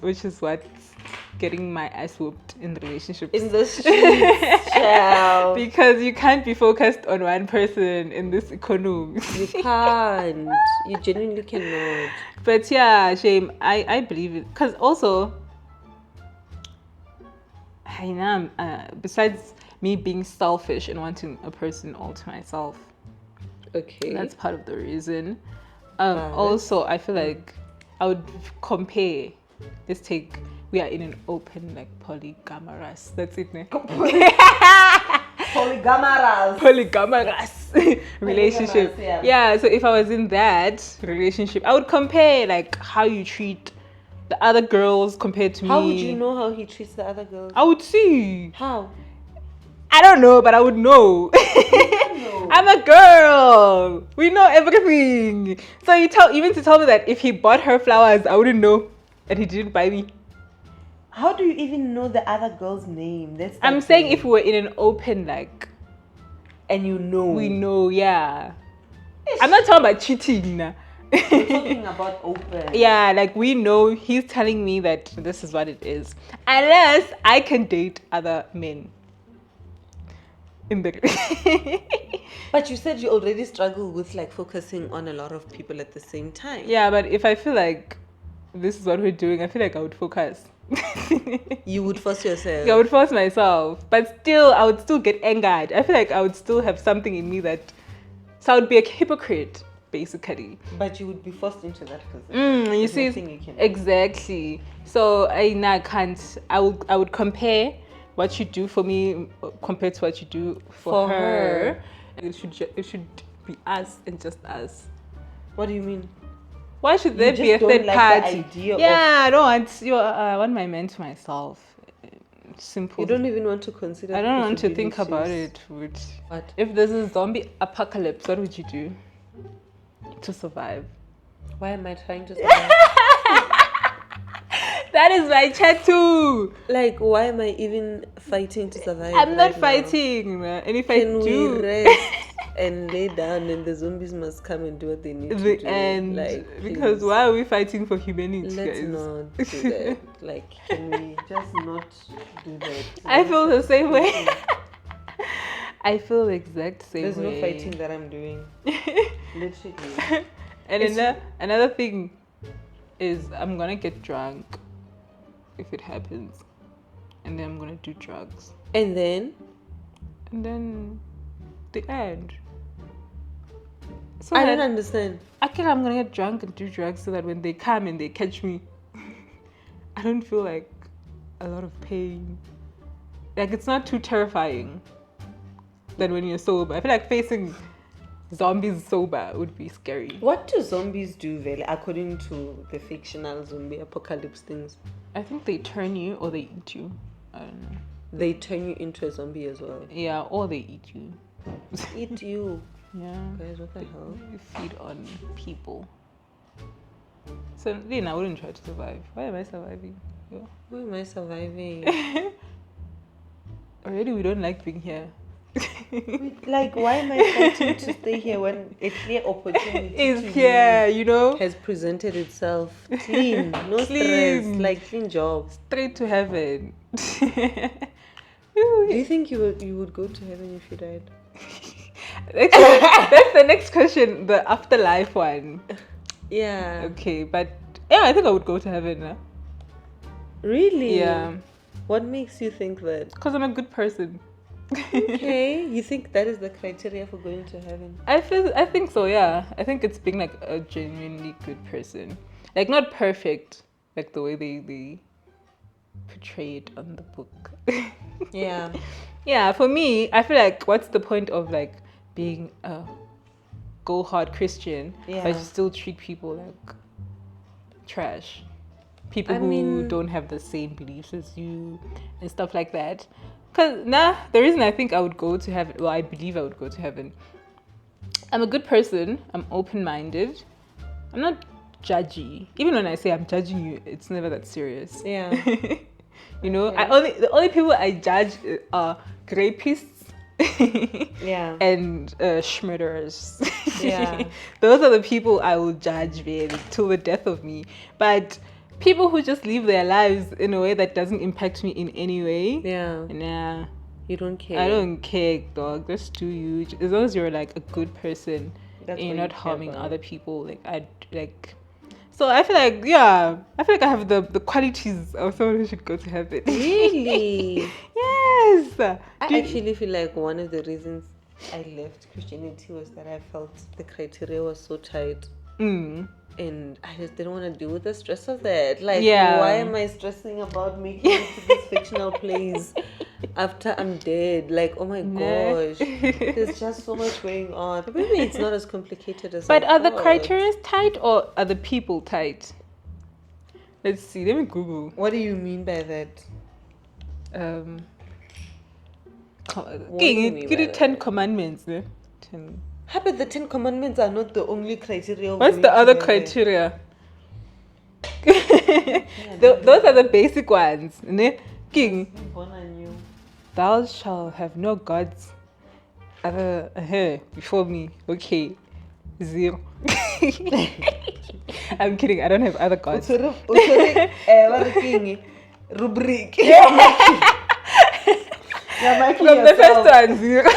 which is what's getting my ass whooped in relationships. In the streets, child. Because you can't be focused on one person in this economy. You can't. You genuinely cannot. But yeah, shame. I believe it. Because also, I know, besides me being selfish and wanting a person all to myself, Okay. that's part of the reason. Also, I feel like I would compare. Let's take, we are in an open, like, polygamous. That's it, ne? Polygamous relationship. Yeah, so if I was in that relationship, I would compare, like, how you treat the other girls compared to me. How would you know how he treats the other girls? I would see. How? I don't know, but I would know. I'm a girl. We know everything. So even to tell me that if he bought her flowers, I wouldn't know that he didn't buy me. How do you even know the other girl's name? I'm saying if we were in an open, like, and you know. we know, yeah. I'm not talking about cheating. We're talking about open. Yeah, like we know he's telling me that this is what it is. Unless I can date other men. In the But you said you already struggle with like focusing on a lot of people at the same time. Yeah, but if I feel like this is what we're doing, I feel like I would focus. You would force yourself. I would force myself, but still, I would still get angered. I feel like I would still have something in me that, so I would be a hypocrite, basically. But you would be forced into that position. You There's see, nothing you can do. exactly. So I can't. I would compare what you do for me compared to what you do for her. And it should be us and just us. What do you mean? Why should there You be a just third don't like party? the idea of- I don't want you. I want my man to myself. Simple. You don't even want to consider. I don't want to think about possibilities. it. Which, What? if there's a zombie apocalypse, what would you do to survive? Why am I trying to survive? That is my chat too. Like, why am I even fighting to survive? I'm not right now? fighting, and if Can I do, we rest and lay down, and the zombies must come and do what they need to the do? end. Like, Because please, why are we fighting for humanity, let's guys? not do that. Like, can we just not do that? I feel the same way. I feel the exact same There's way. no fighting that I'm doing. Literally. And It's- another thing is I'm gonna get drunk if it happens, and then I'm gonna do drugs, And then and then the end. So I that- don't understand. I think I'm gonna get drunk and do drugs so that when they come and they catch me, I don't feel like a lot of pain. Like, it's not too terrifying than when you're sober. I feel like facing zombies sober would be scary. What do zombies do, Vele, according to the fictional zombie apocalypse things? I think they turn you or they eat you. I don't know. They turn you into a zombie as well. Yeah, or they eat you. Eat you. Yeah. Guys, what the hell? You feed on people. So then I wouldn't try to survive. Why am I surviving? Yeah. Why am I surviving? Already we don't like being here. Like, why am I fighting to stay here when a clear opportunity It's to here, leave you know? has presented itself? Clean, no Clean. stress, like clean job. Straight to heaven. Do you think you would go to heaven if you died? That's the next question, the afterlife one. Yeah. Okay, but yeah, I think I would go to heaven. Huh? Really? Yeah, What makes you think that? because I'm a good person. Okay, you think that is the criteria for going to heaven? I think so. Yeah, I think it's being like a genuinely good person, like not perfect, like the way they portray it on the book. Yeah. Yeah, for me, I feel like what's the point of like being a go hard Christian, Yeah. but you still treat people like trash? People I who mean- don't have the same beliefs as you and stuff like that. Because the reason I think I would go to heaven, well, I believe I would go to heaven. I'm a good person. I'm open-minded. I'm not judgy. Even when I say I'm judging you, it's never that serious. Yeah. You know, Okay. the only people I judge are rapists Yeah. and schmurderers. Yeah. Those are the people I will judge, man, till the death of me. But people who just live their lives in a way that doesn't impact me in any way, Yeah. nah, You don't care. I don't care, dog. Just do you. As long as you're like a good person That's and you're what not you care harming about. other people, like I like. So I feel like I have the qualities of someone who should go to heaven. Really? Yes. I Do you- actually feel like one of the reasons I left Christianity was that I felt the criteria was so tight. And I just didn't want to deal with the stress of that. Like, Yeah. why am I stressing about making it to this fictional place after I'm dead? Like, oh my Nah. gosh, there's just so much going on. But maybe it's not as complicated as But I are the thought. criteria tight or are the people tight? Let's see. Let me Google. What do you mean by that? Give do you mean by it that? 10 commandments. Ne? 10. How about the 10 Commandments are not the only criteria? of What's going the to other heaven? criteria? Those are the basic ones. Ne? King, Born anew. thou shalt have no gods other before me. Okay. 0. I'm kidding. I don't have other gods. What the king? Rubric. From the first one, 0.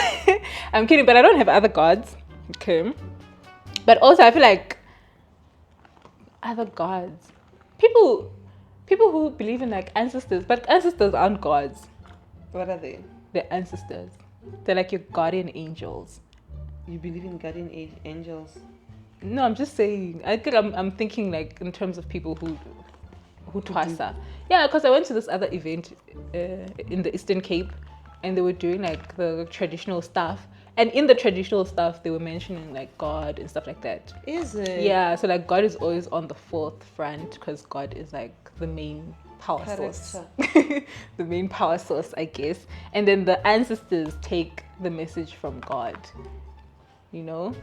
I'm kidding, but I don't have other gods. Okay. But also, I feel like other gods. People people who believe in like ancestors, but ancestors aren't gods. What are they? They're ancestors. They're like your guardian angels. You believe in guardian angels? No, I'm just saying. I think I'm thinking like in terms of people who twasa. Yeah, because I went to this other event in the Eastern Cape, and they were doing like the traditional stuff. And in the traditional stuff, they were mentioning like God and stuff like that. Is it? Yeah, so like God is always on the forefront because God is like the main power source. The main power source, I guess. And then the ancestors take the message from God, you know?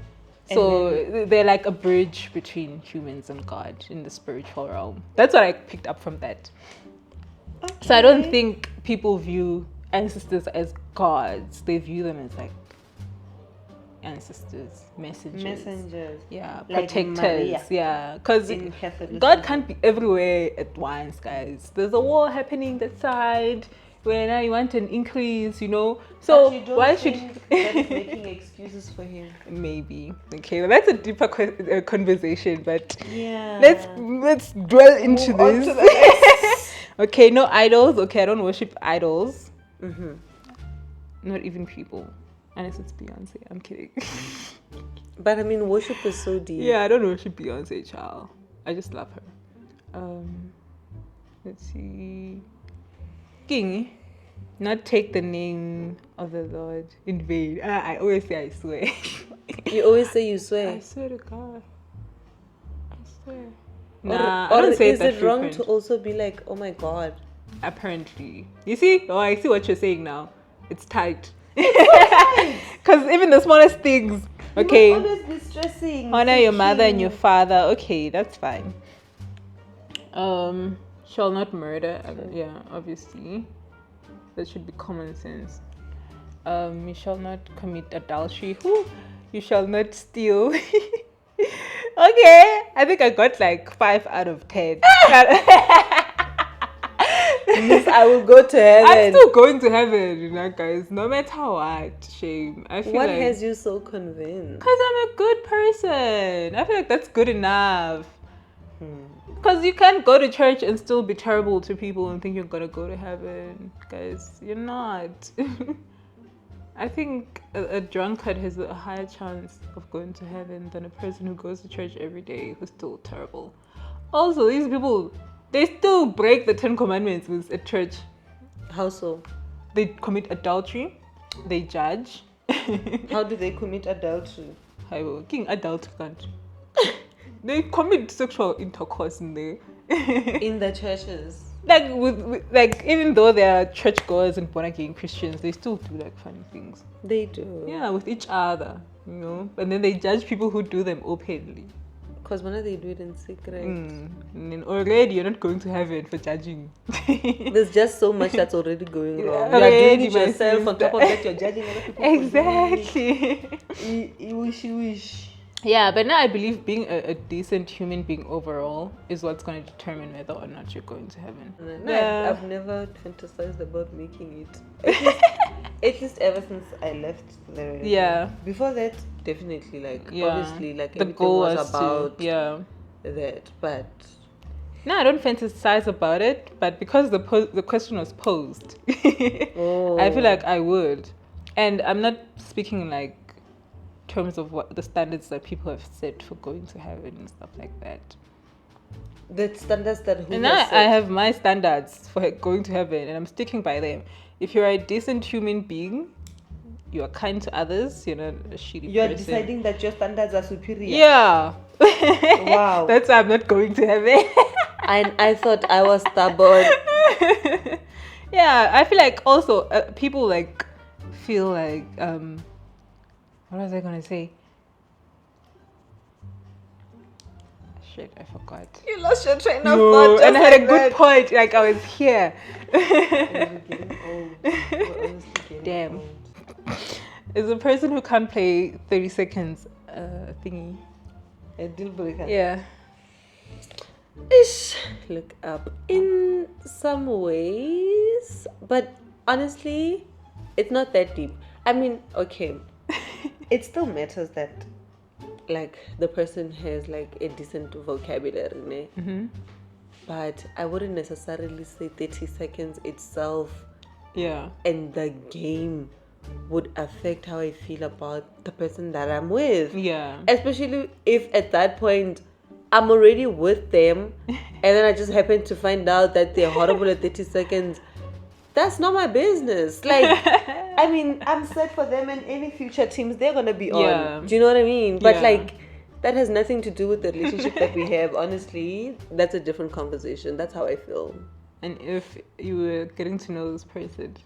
So they're like a bridge between humans and God in the spiritual realm. That's what I picked up from that. Okay. So I don't think people view ancestors as gods. They view them as like ancestors, messengers, yeah, like protectors, Maria, yeah, because God can't be everywhere at once, guys. There's a war happening that side where now you want an increase, you know, so why should that is making excuses for him? Maybe. Okay, well, that's a deeper conversation, but yeah, let's dwell into this. Okay, no idols. Okay, I don't worship idols. Not even people. Unless it's Beyonce. I'm kidding. But I mean, worship is so deep. Yeah, I don't worship Beyonce, child. I just love her. Let's see. King, not take the name of the Lord in vain. I always say I swear. You always say you swear. I swear to God. I swear. Nah, I don't say is it wrong to also be like, oh my God? Apparently. You see? Oh, I see what you're saying now. It's tight. Because even the smallest things, okay, you must always be stressing. Honor your mother and your father. Okay, that's fine. Shall not murder. Yeah, obviously, that should be common sense. You shall not commit adultery. You shall not steal. Okay, I think I got like 5 out of 10. Means I will go to heaven. I'm still going to heaven, you know, guys. No matter what, shame. I feel what like, has you so convinced? Because I'm a good person. I feel like that's good enough. Because you can't go to church and still be terrible to people and think you're gonna go to heaven, guys. You're not. I think a drunkard has a higher chance of going to heaven than a person who goes to church every day who's still terrible. Also, these people, they still break the 10 commandments at church. How so? They commit adultery. They judge. How do they commit adultery? King adult can't. They commit sexual intercourse in there. In the churches. Like like even though they are churchgoers and born again Christians, they still do like funny things. They do. Yeah, with each other, you know. And then they judge people who do them openly. Because when they do it in secret. And then already you're not going to heaven for judging. There's just so much that's already going wrong. You are doing it yourself. On top of that, you're judging other people. Exactly. You wish. Yeah, but now I believe being a decent human being overall is what's going to determine whether or not you're going to heaven. No, yeah. I've never fantasized about making it. At least ever since I left the yeah. Before that, definitely obviously the goal was about that, but no, I don't fantasize about it. But because the question was posed, I feel like I would, and I'm not speaking like terms of what the standards that people have set for going to heaven and stuff like that. The standards that who and I have my standards for going to heaven, and I'm sticking by them. If you're a decent human being, you are kind to others, you're not a shitty person. You're deciding that your standards are superior. Yeah. Wow. That's why I'm not going to heaven. And I thought I was stubborn. Yeah, I feel like also people like feel like what was I gonna say? Shit, I forgot. You lost your train of thought. And I had a good point. Like I was here. We're getting old. We're honestly getting Damn. old. Is a person who can't play 30 seconds thingy. A deal breaker. Yeah. Ish. Look up. In some ways, but honestly, it's not that deep. I mean, okay. It still matters that like the person has like a decent vocabulary, né? but I wouldn't necessarily say 30 seconds itself Yeah. and the game would affect how I feel about the person that I'm with. Yeah. Especially if at that point I'm already with them and then I just happen to find out that they're horrible at 30 seconds. That's not my business. Like, I mean, I'm set for them and any future teams they're gonna be on. Do you know what I mean? But like, that has nothing to do with the relationship that we have. Honestly, that's a different conversation. That's how I feel. And if you were getting to know this person,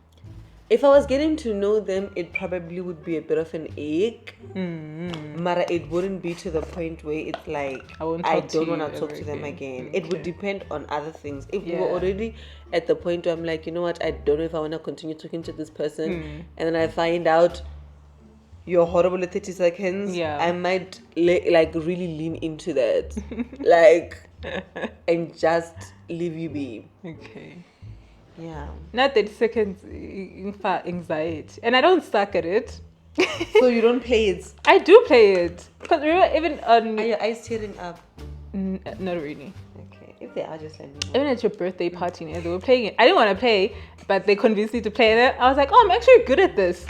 if I was getting to know them, it probably would be a bit of an ache. But it wouldn't be to the point where it's like I don't want to talk to them again. It would depend on other things. If we were already at the point where I'm like, you know what, I don't know if I want to continue talking to this person, and then I find out you're horrible at 30 seconds, I might like really lean into that, like, and just leave you be. Okay. Yeah. Not 30 seconds, in fact, anxiety. And I don't suck at it. So you don't play it? I do play it. Because remember, even on... Are your eyes tearing up? Not really. Okay. If they are, just let me know. Even at your birthday party, they were playing it. I didn't want to play, but they convinced me to play it. I was like, oh, I'm actually good at this.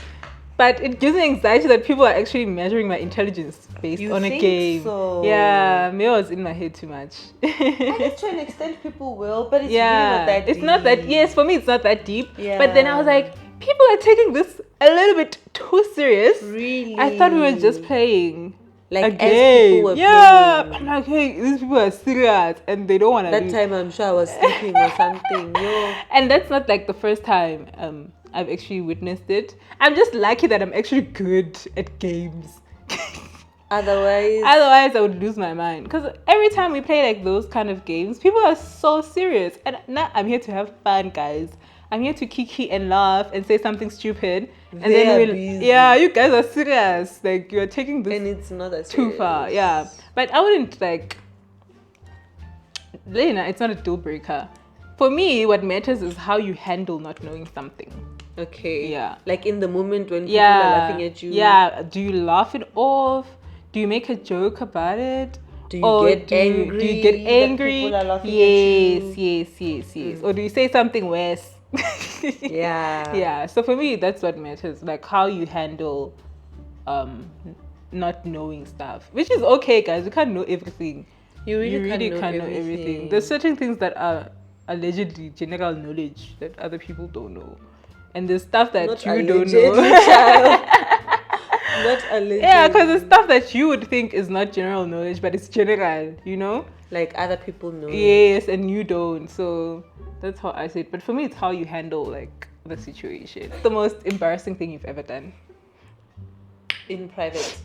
But it gives me anxiety that people are actually measuring my intelligence based on a game. So? Yeah, maybe I was in my head too much. I guess to an extent people will, but it's really not that deep. It's not that, yes, for me it's not that deep. Yeah. But then I was like, people are taking this a little bit too serious. Really? I thought we were just playing like a as game. people were playing. I'm like, hey, these people are serious and they don't want to that time I'm sure I was sleeping or something. And that's not like the first time I've actually witnessed it. I'm just lucky that I'm actually good at games. Otherwise I would lose my mind. Because every time we play like those kind of games, people are so serious. And now I'm here to have fun, guys. I'm here to kiki and laugh and say something stupid. And you guys are serious. Like, you're taking this and it's not as too far. Yeah. But I wouldn't like... Lena, it's not a deal breaker. For me, what matters is how you handle not knowing something. Okay. Yeah. Like in the moment when people are laughing at you. Yeah. Do you laugh it off? Do you make a joke about it? Do you get angry? Do you get angry? People are laughing at you? Yes. Or do you say something worse? Yeah. Yeah. So for me, that's what matters. Like how you handle not knowing stuff. Which is okay, guys. You can't know everything. You really can't know everything. There's certain things that are allegedly general knowledge that other people don't know. And there's stuff that not you don't know. Not allegedly. Yeah, because there's stuff that you would think is not general knowledge, but it's general, you know? Like other people know. Yes, and you don't. So that's how I say it. But for me, it's how you handle like the situation. The most embarrassing thing you've ever done? In private.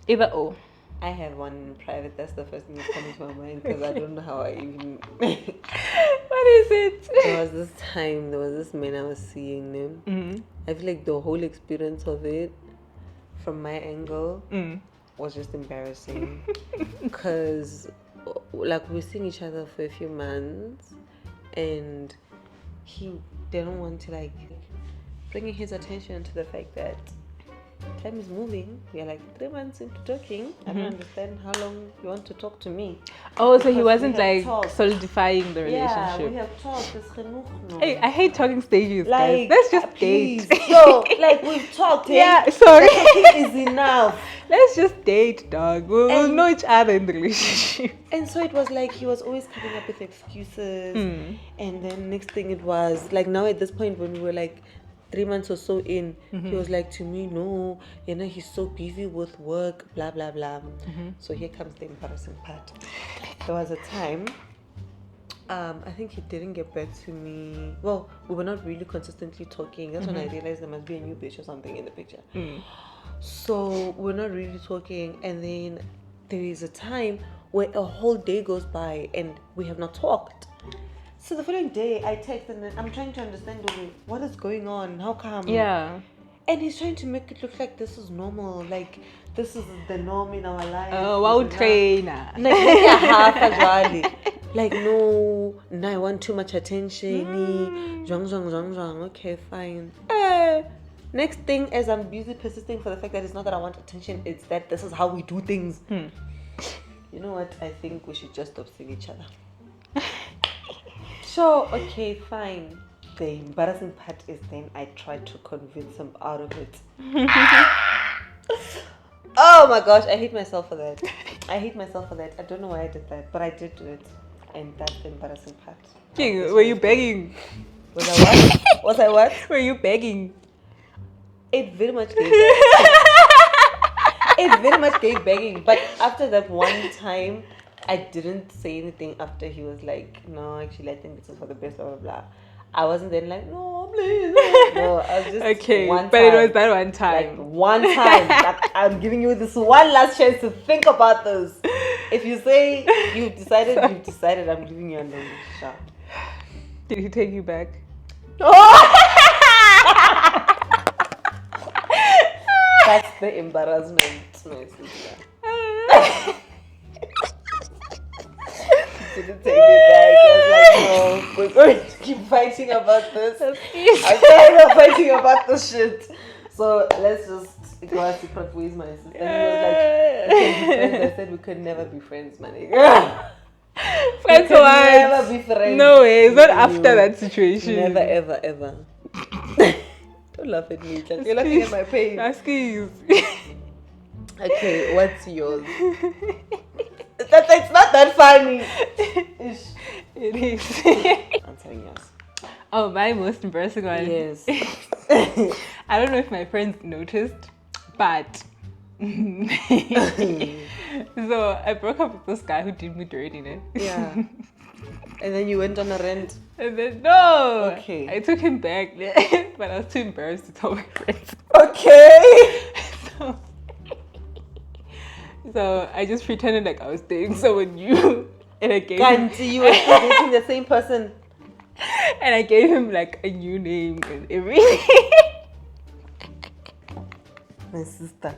Either or. I have one in private. That's the first thing that comes to my mind because I don't know how I even... What is it? There was this man I was seeing them. Mm-hmm. I feel like the whole experience of it, from my angle, was just embarrassing. Because, like, we were seeing each other for a few months and he didn't want to, like, bringing his attention to the fact that time is moving. We are like 3 months into talking. I don't understand how long you want to talk to me. Oh, so he wasn't like solidifying the relationship. Yeah, we have talked. It's enough now. Hey, I hate talking stages, like, guys. Let's just date. So, like, we've talked. Yeah, sorry. The talking is enough. Let's just date, dog. We'll know each other in the relationship. And so it was like he was always coming up with excuses. And then next thing it was like now at this point when we were like 3 months or so in, he was like to me, no, you know, he's so busy with work, blah, blah, blah. So here comes the embarrassing part. There was a time, I think he didn't get back to me. Well, we were not really consistently talking. That's when I realized there must be a new bitch or something in the picture. So we're not really talking. And then there is a time where a whole day goes by and we have not talked. So the following day, I text and I'm trying to understand what is going on. How come? Yeah. And he's trying to make it look like this is normal. Like, this is the norm in our life. Oh, wow, trainer. Like half as well. Like, no, I want too much attention. Okay, fine. Next thing, as I'm busy persisting for the fact that it's not that I want attention, it's that this is how we do things. You know what? I think we should just stop seeing each other. Sure, okay, fine. The embarrassing part is then I tried to convince him out of it. Oh my gosh, I hate myself for that. I don't know why I did that, but I did do it. And that's the embarrassing part. King, were you begging? Was I what? Was I what? Were you begging? It very much gave that. It very much gave begging. But after that one time, I didn't say anything after he was like, no, actually, I think this is for the best, blah, blah, blah. I wasn't then like, no, please. No, I was just okay, one time. but it was that one time. Like, one time. Like, I'm giving you this one last chance to think about this. If you say you've decided, I'm leaving you alone. Sure. Did he take you back? That's the embarrassment, my sister. Didn't take me back. I was like, no, we're going to keep fighting about this. I'm tired of fighting about this shit. So let's just go our separate ways, my sister. And he was like, we can be friends. I said we could never be friends, man. Friends what? Never be friends. No way, it's not after that situation. Never, ever, ever. Don't laugh at me. You're laughing at my pain. Excuse. Okay, what's yours? It's not that funny. Ish. It is. Answering yours. Oh, my most embarrassing one. Yes. I don't know if my friends noticed, but so I broke up with this guy who did me dirty, né? Yeah. And then you went on a rant. And then no. Okay. I took him back, but I was too embarrassed to tell my friends. Okay. So I just pretended like I was dating someone new, and I gave him. You were dating the same person. And I gave him like a new name and everything. My sister.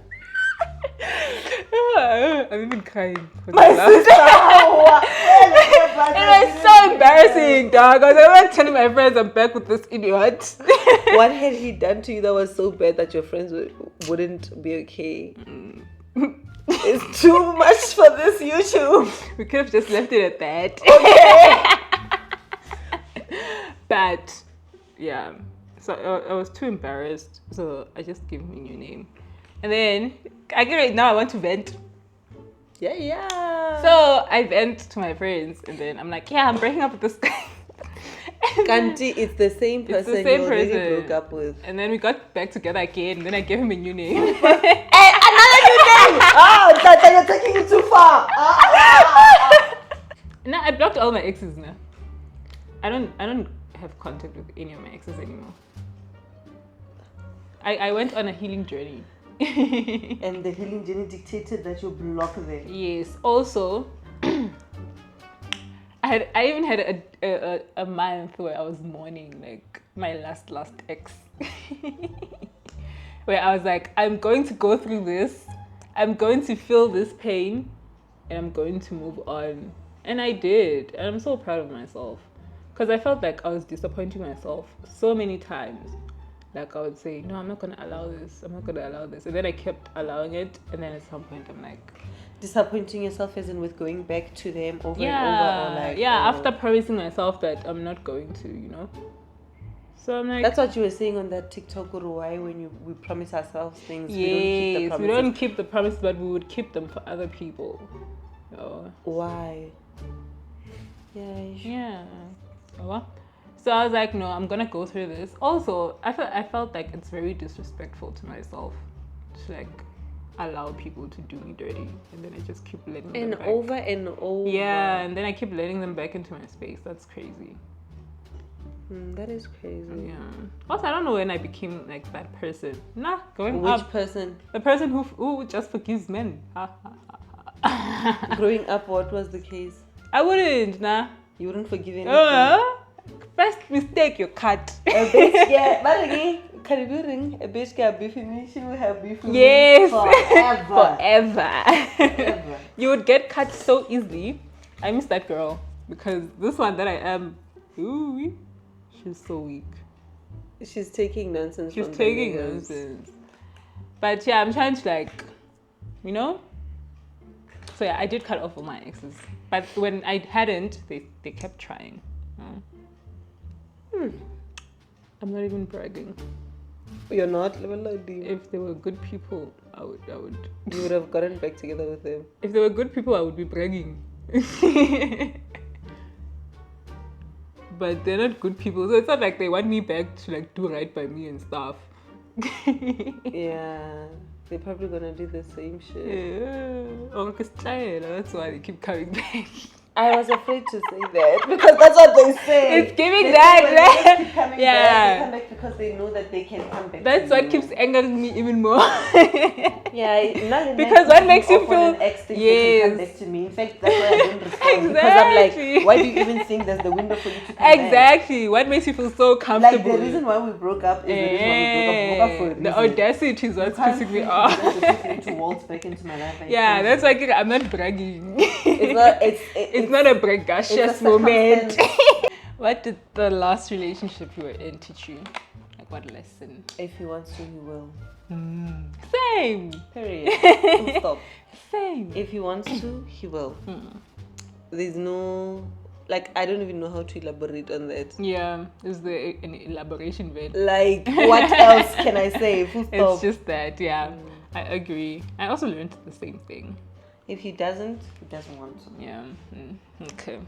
I'm even crying. My sister. It was so embarrassing, dog. I was like, telling my friends I'm back with this idiot. What had he done to you that was so bad that your friends wouldn't be okay? It's too much for this YouTube. We could have just left it at that. Okay. But yeah, so I was too embarrassed, so I just gave him a new name. And then I get it now. I want to vent. Yeah. So I vent to my friends, and then I'm like, yeah, I'm breaking up with this guy. Kanti, it's the same person the same you already person. broke up with. And then we got back together again, and then I gave him a new name. Another new name! Oh, Tata, you're taking it too far! Now I blocked all my exes now. I don't have contact with any of my exes anymore. I went on a healing journey. And the healing journey dictated that you block them. Yes. Also, I even had a month where I was mourning like my last ex. Where I was like, I'm going to go through this, I'm going to feel this pain, and I'm going to move on. And I did, and I'm so proud of myself. Because I felt like I was disappointing myself so many times. Like I would say, no, I'm not going to allow this. I'm not going to allow this. And then I kept allowing it. And then at some point, I'm like... Disappointing yourself as in with going back to them over and over? Or like, after promising myself that I'm not going to, you know? So I'm like... That's what you were saying on that TikTok or why when we promise ourselves things, yes, we don't keep the promise, but we would keep them for other people. So, why? Yeah. Oh. So I was like, no, I'm gonna go through this. Also, I felt like it's very disrespectful to myself to like allow people to do me dirty, and then I just keep letting them back. Over and over. Yeah, and then I keep letting them back into my space. That's crazy. That is crazy. Yeah. Also, I don't know when I became like that person. Growing Which up. person? The person who just forgives men. Growing up, what was the case? I wouldn't. You wouldn't forgive anything. First mistake you cut. A bitch get a bitch get beef with me, she will have beef with yes. me Forever. You would get cut so easily. I miss that girl because this one that I am, ooh, she's so weak. She's taking nonsense. She's taking nonsense. But yeah, I'm trying to like, you know. So yeah, I did cut off all my exes, but when I hadn't, they kept trying. I'm not even bragging. You're not? If If they were good people, I would. you would have gotten back together with them. If they were good people, I would be bragging. But they're not good people, so it's not like they want me back to like do right by me and stuff. Yeah, they're probably gonna do the same shit. Yeah. Or that's why they keep coming back. I was afraid to say that because that's what they say. It's giving They that, say when they right? keep coming Yeah. back, they come back because they know that they can come back. That's to what you. keeps angering me even more. Yeah, not Because what makes you feel an ex thinks they can come yes. back to me. In fact, that's why I don't respond because I'm Exactly. like, why do you even think there's the window for you to come back? Exactly. What makes you feel so Like comfortable? the reason why we broke up is the reason why we broke up. We broke up for a reason. The audacity is what's You can't pissing me think off. because you're just going to waltz back into my life. Yeah, that's like I'm not bragging. It's not. It's not a braggacious a moment. What What did the last relationship you were in teach you? Like what lesson? if he wants to, he will. Same. Period. Full stop. Same. If he wants to, he will. There's no, like, I don't even know how to elaborate on that. Yeah, is there an elaboration bit? Like, what else can I say? Full stop. It's just that, yeah. I agree. I also learned the same thing. If he doesn't want to. Yeah. Okay.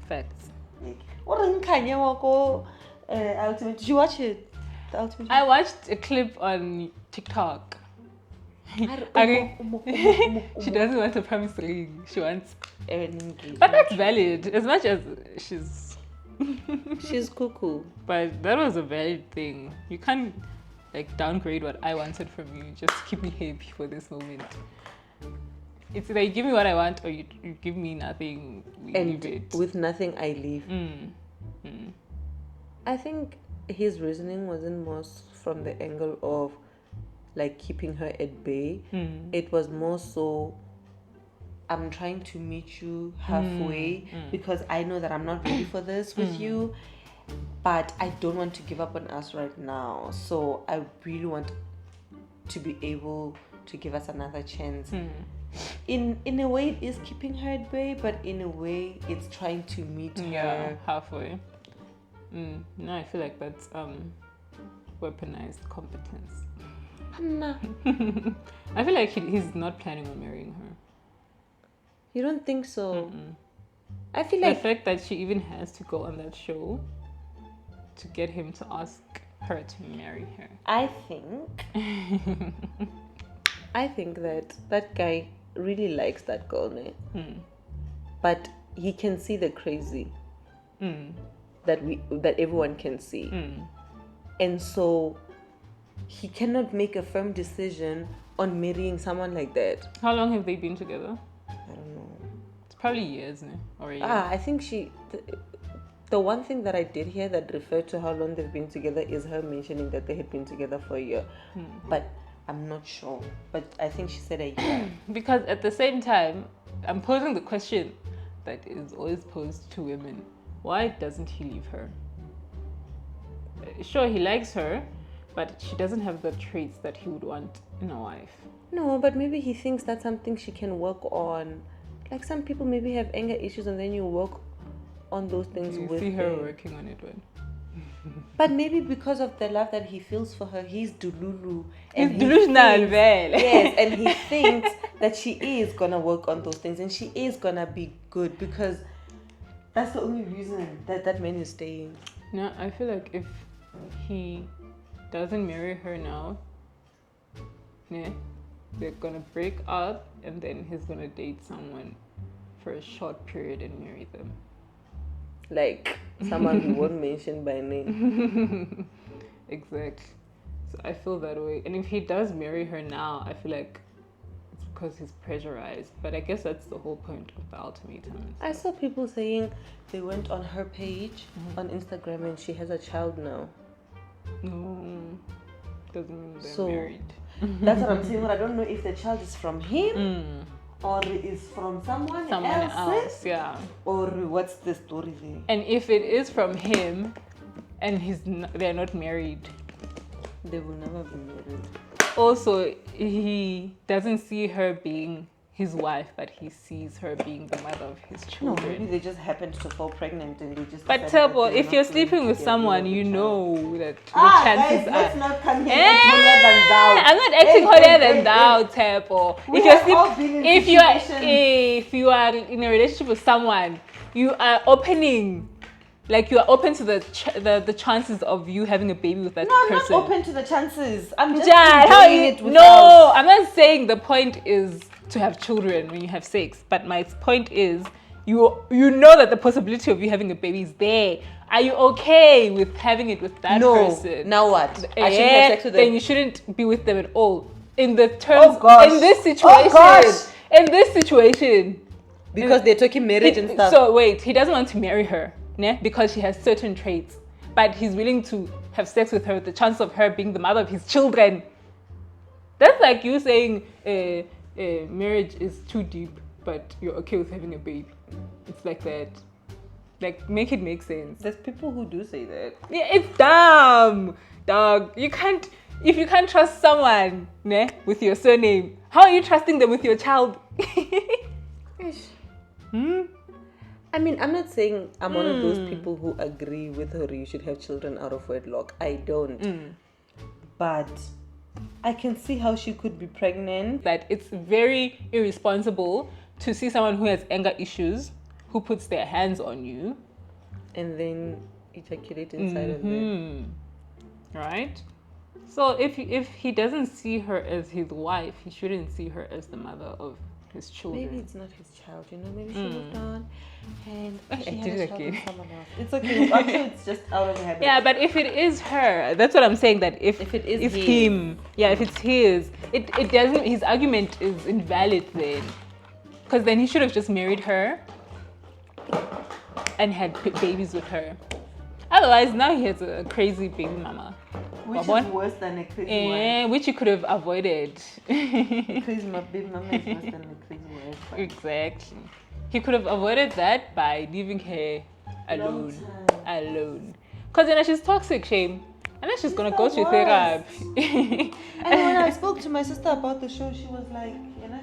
Facts. Like, what in Kanye Wako Ultimate? Did you watch it? The Ultimate. I watched a clip on TikTok. She doesn't want a promise ring. She wants. But that's valid. As much as she's cuckoo. But that was a valid thing. You can't like downgrade what I wanted from you just to keep me happy for this moment. It's either you give me what I want or you give me nothing. We And leave it. with nothing, I leave. I think his reasoning wasn't more from the angle of like keeping her at bay. It was more so, I'm trying to meet you halfway because I know that I'm not ready for this with you, but I don't want to give up on us right now. So I really want to be able to give us another chance. In a way, it is keeping her at bay, but in a way, it's trying to meet her halfway. No, I feel like that's weaponized competence. Nah. I feel like he's not planning on marrying her. You don't think so? I feel The like fact that she even has to go on that show to get him to ask her to marry her. I think that guy really likes that girl, but he can see the crazy that everyone can see, and so he cannot make a firm decision on marrying someone like that. How long have they been together? I don't know. It's probably years, no? Or a year. I think the one thing that I did hear that referred to how long they've been together is her mentioning that they had been together for a year, but I'm not sure. But I think she said a year. Because at the same time, I'm posing the question that is always posed to women. Why doesn't he leave her? Sure, he likes her, but she doesn't have the traits that he would want in a wife. No, but maybe he thinks that's something she can work on. Like some people maybe have anger issues and then you work on those things Do you with see her them. working on it when? But maybe because of the love that he feels for her, he's delulu. He's delusional, well. Yes, and he thinks that she is gonna work on those things and she is gonna be good because that's the only reason that man is staying. No, I feel like if he doesn't marry her now, yeah, they're gonna break up and then he's gonna date someone for a short period and marry them. Like someone who won't mention by name. Exactly. So I feel that way. And if he does marry her now, I feel like it's because he's pressurized. But I guess that's the whole point of the ultimatum. I saw people saying they went on her page on Instagram and she has a child now. No, doesn't mean they're So, married. That's what I'm saying. But I don't know if the child is from him or is from someone else. Yeah. Or what's the story there? And if it is from him, and they're not married, They will never be married. also he doesn't see her being his wife, but he sees her being the mother of his No, children. maybe they just happened to fall pregnant and they just. But decided that Tshepo, they're if not you're going sleeping to with get someone, rid of you the child. know that the Guys, chances let's are. not come here and holier than thou. I'm not acting holier than thou, Tshepo. We have all been in situations. If you are in a relationship with someone, you are opening, like you are open to the chances of you having a baby with that No, I'm person. not open to the chances. I'm just Jan, how enjoying you? it without. No, I'm not saying the point is to have children when you have sex, but my point is you know that the possibility of you having a baby is there. Are you okay with having it with that person? Now what? I shouldn't have sex with them. Then you shouldn't be with them at all. In the terms, Oh gosh. in this situation, Oh gosh. in this situation, Because they're talking marriage and stuff. so wait, he doesn't want to marry her, ne? Because she has certain traits, but he's willing to have sex with her with the chance of her being the mother of his children. That's like you saying marriage is too deep, but you're okay with having a baby. It's like that. Like, make it make sense. There's people who do say that. Yeah, it's dumb, dog. If you can't trust someone, ne, with your surname, how are you trusting them with your child? I mean, I'm not saying I'm one of those people who agree with her you should have children out of wedlock. I don't. But I can see how she could be pregnant. That it's very irresponsible to see someone who has anger issues, who puts their hands on you, And then ejaculate inside of them. right? So if he doesn't see her as his wife, he shouldn't see her as the mother of his children. Maybe it's not his child, maybe she moved on and she I had did a it child again. with someone else. It's okay. I'm sure it's just out of habit. Yeah, but if it is her, that's what I'm saying. That if it is his. him, yeah, if it's his, it doesn't. His argument is invalid then, because then he should have just married her and had babies with her. Otherwise, now he has a crazy baby mama. Which is worse than a crazy wife. Which you could have avoided. Crazy baby mama is worse than a crazy wife. Exactly. He could have avoided that by leaving her alone. Because she's toxic, shame. And then she's gonna go to therapy. And when I spoke to my sister about the show, she was like,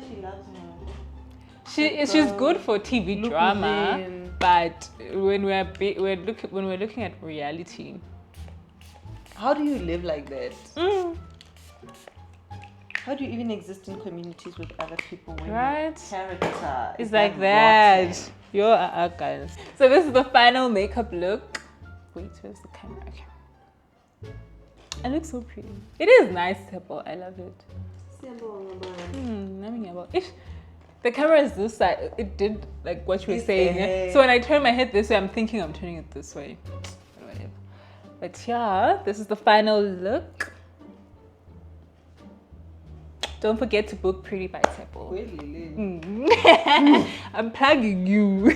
she loves her. She's good for TV drama, but when we're looking at reality, how do you live like that? How do you even exist in communities with other people when your character is is like that? You're guys. So this is the final makeup look. Wait, where's the camera? Okay. It looks so pretty. It is nice, Tshepo. I love it. If the camera is this side, it did like what you were saying. Yeah? So when I turn my head this way, I'm thinking I'm turning it this way. Whatever. But yeah, this is the final look. Don't forget to book Pretty by Tshepo. I'm plugging you.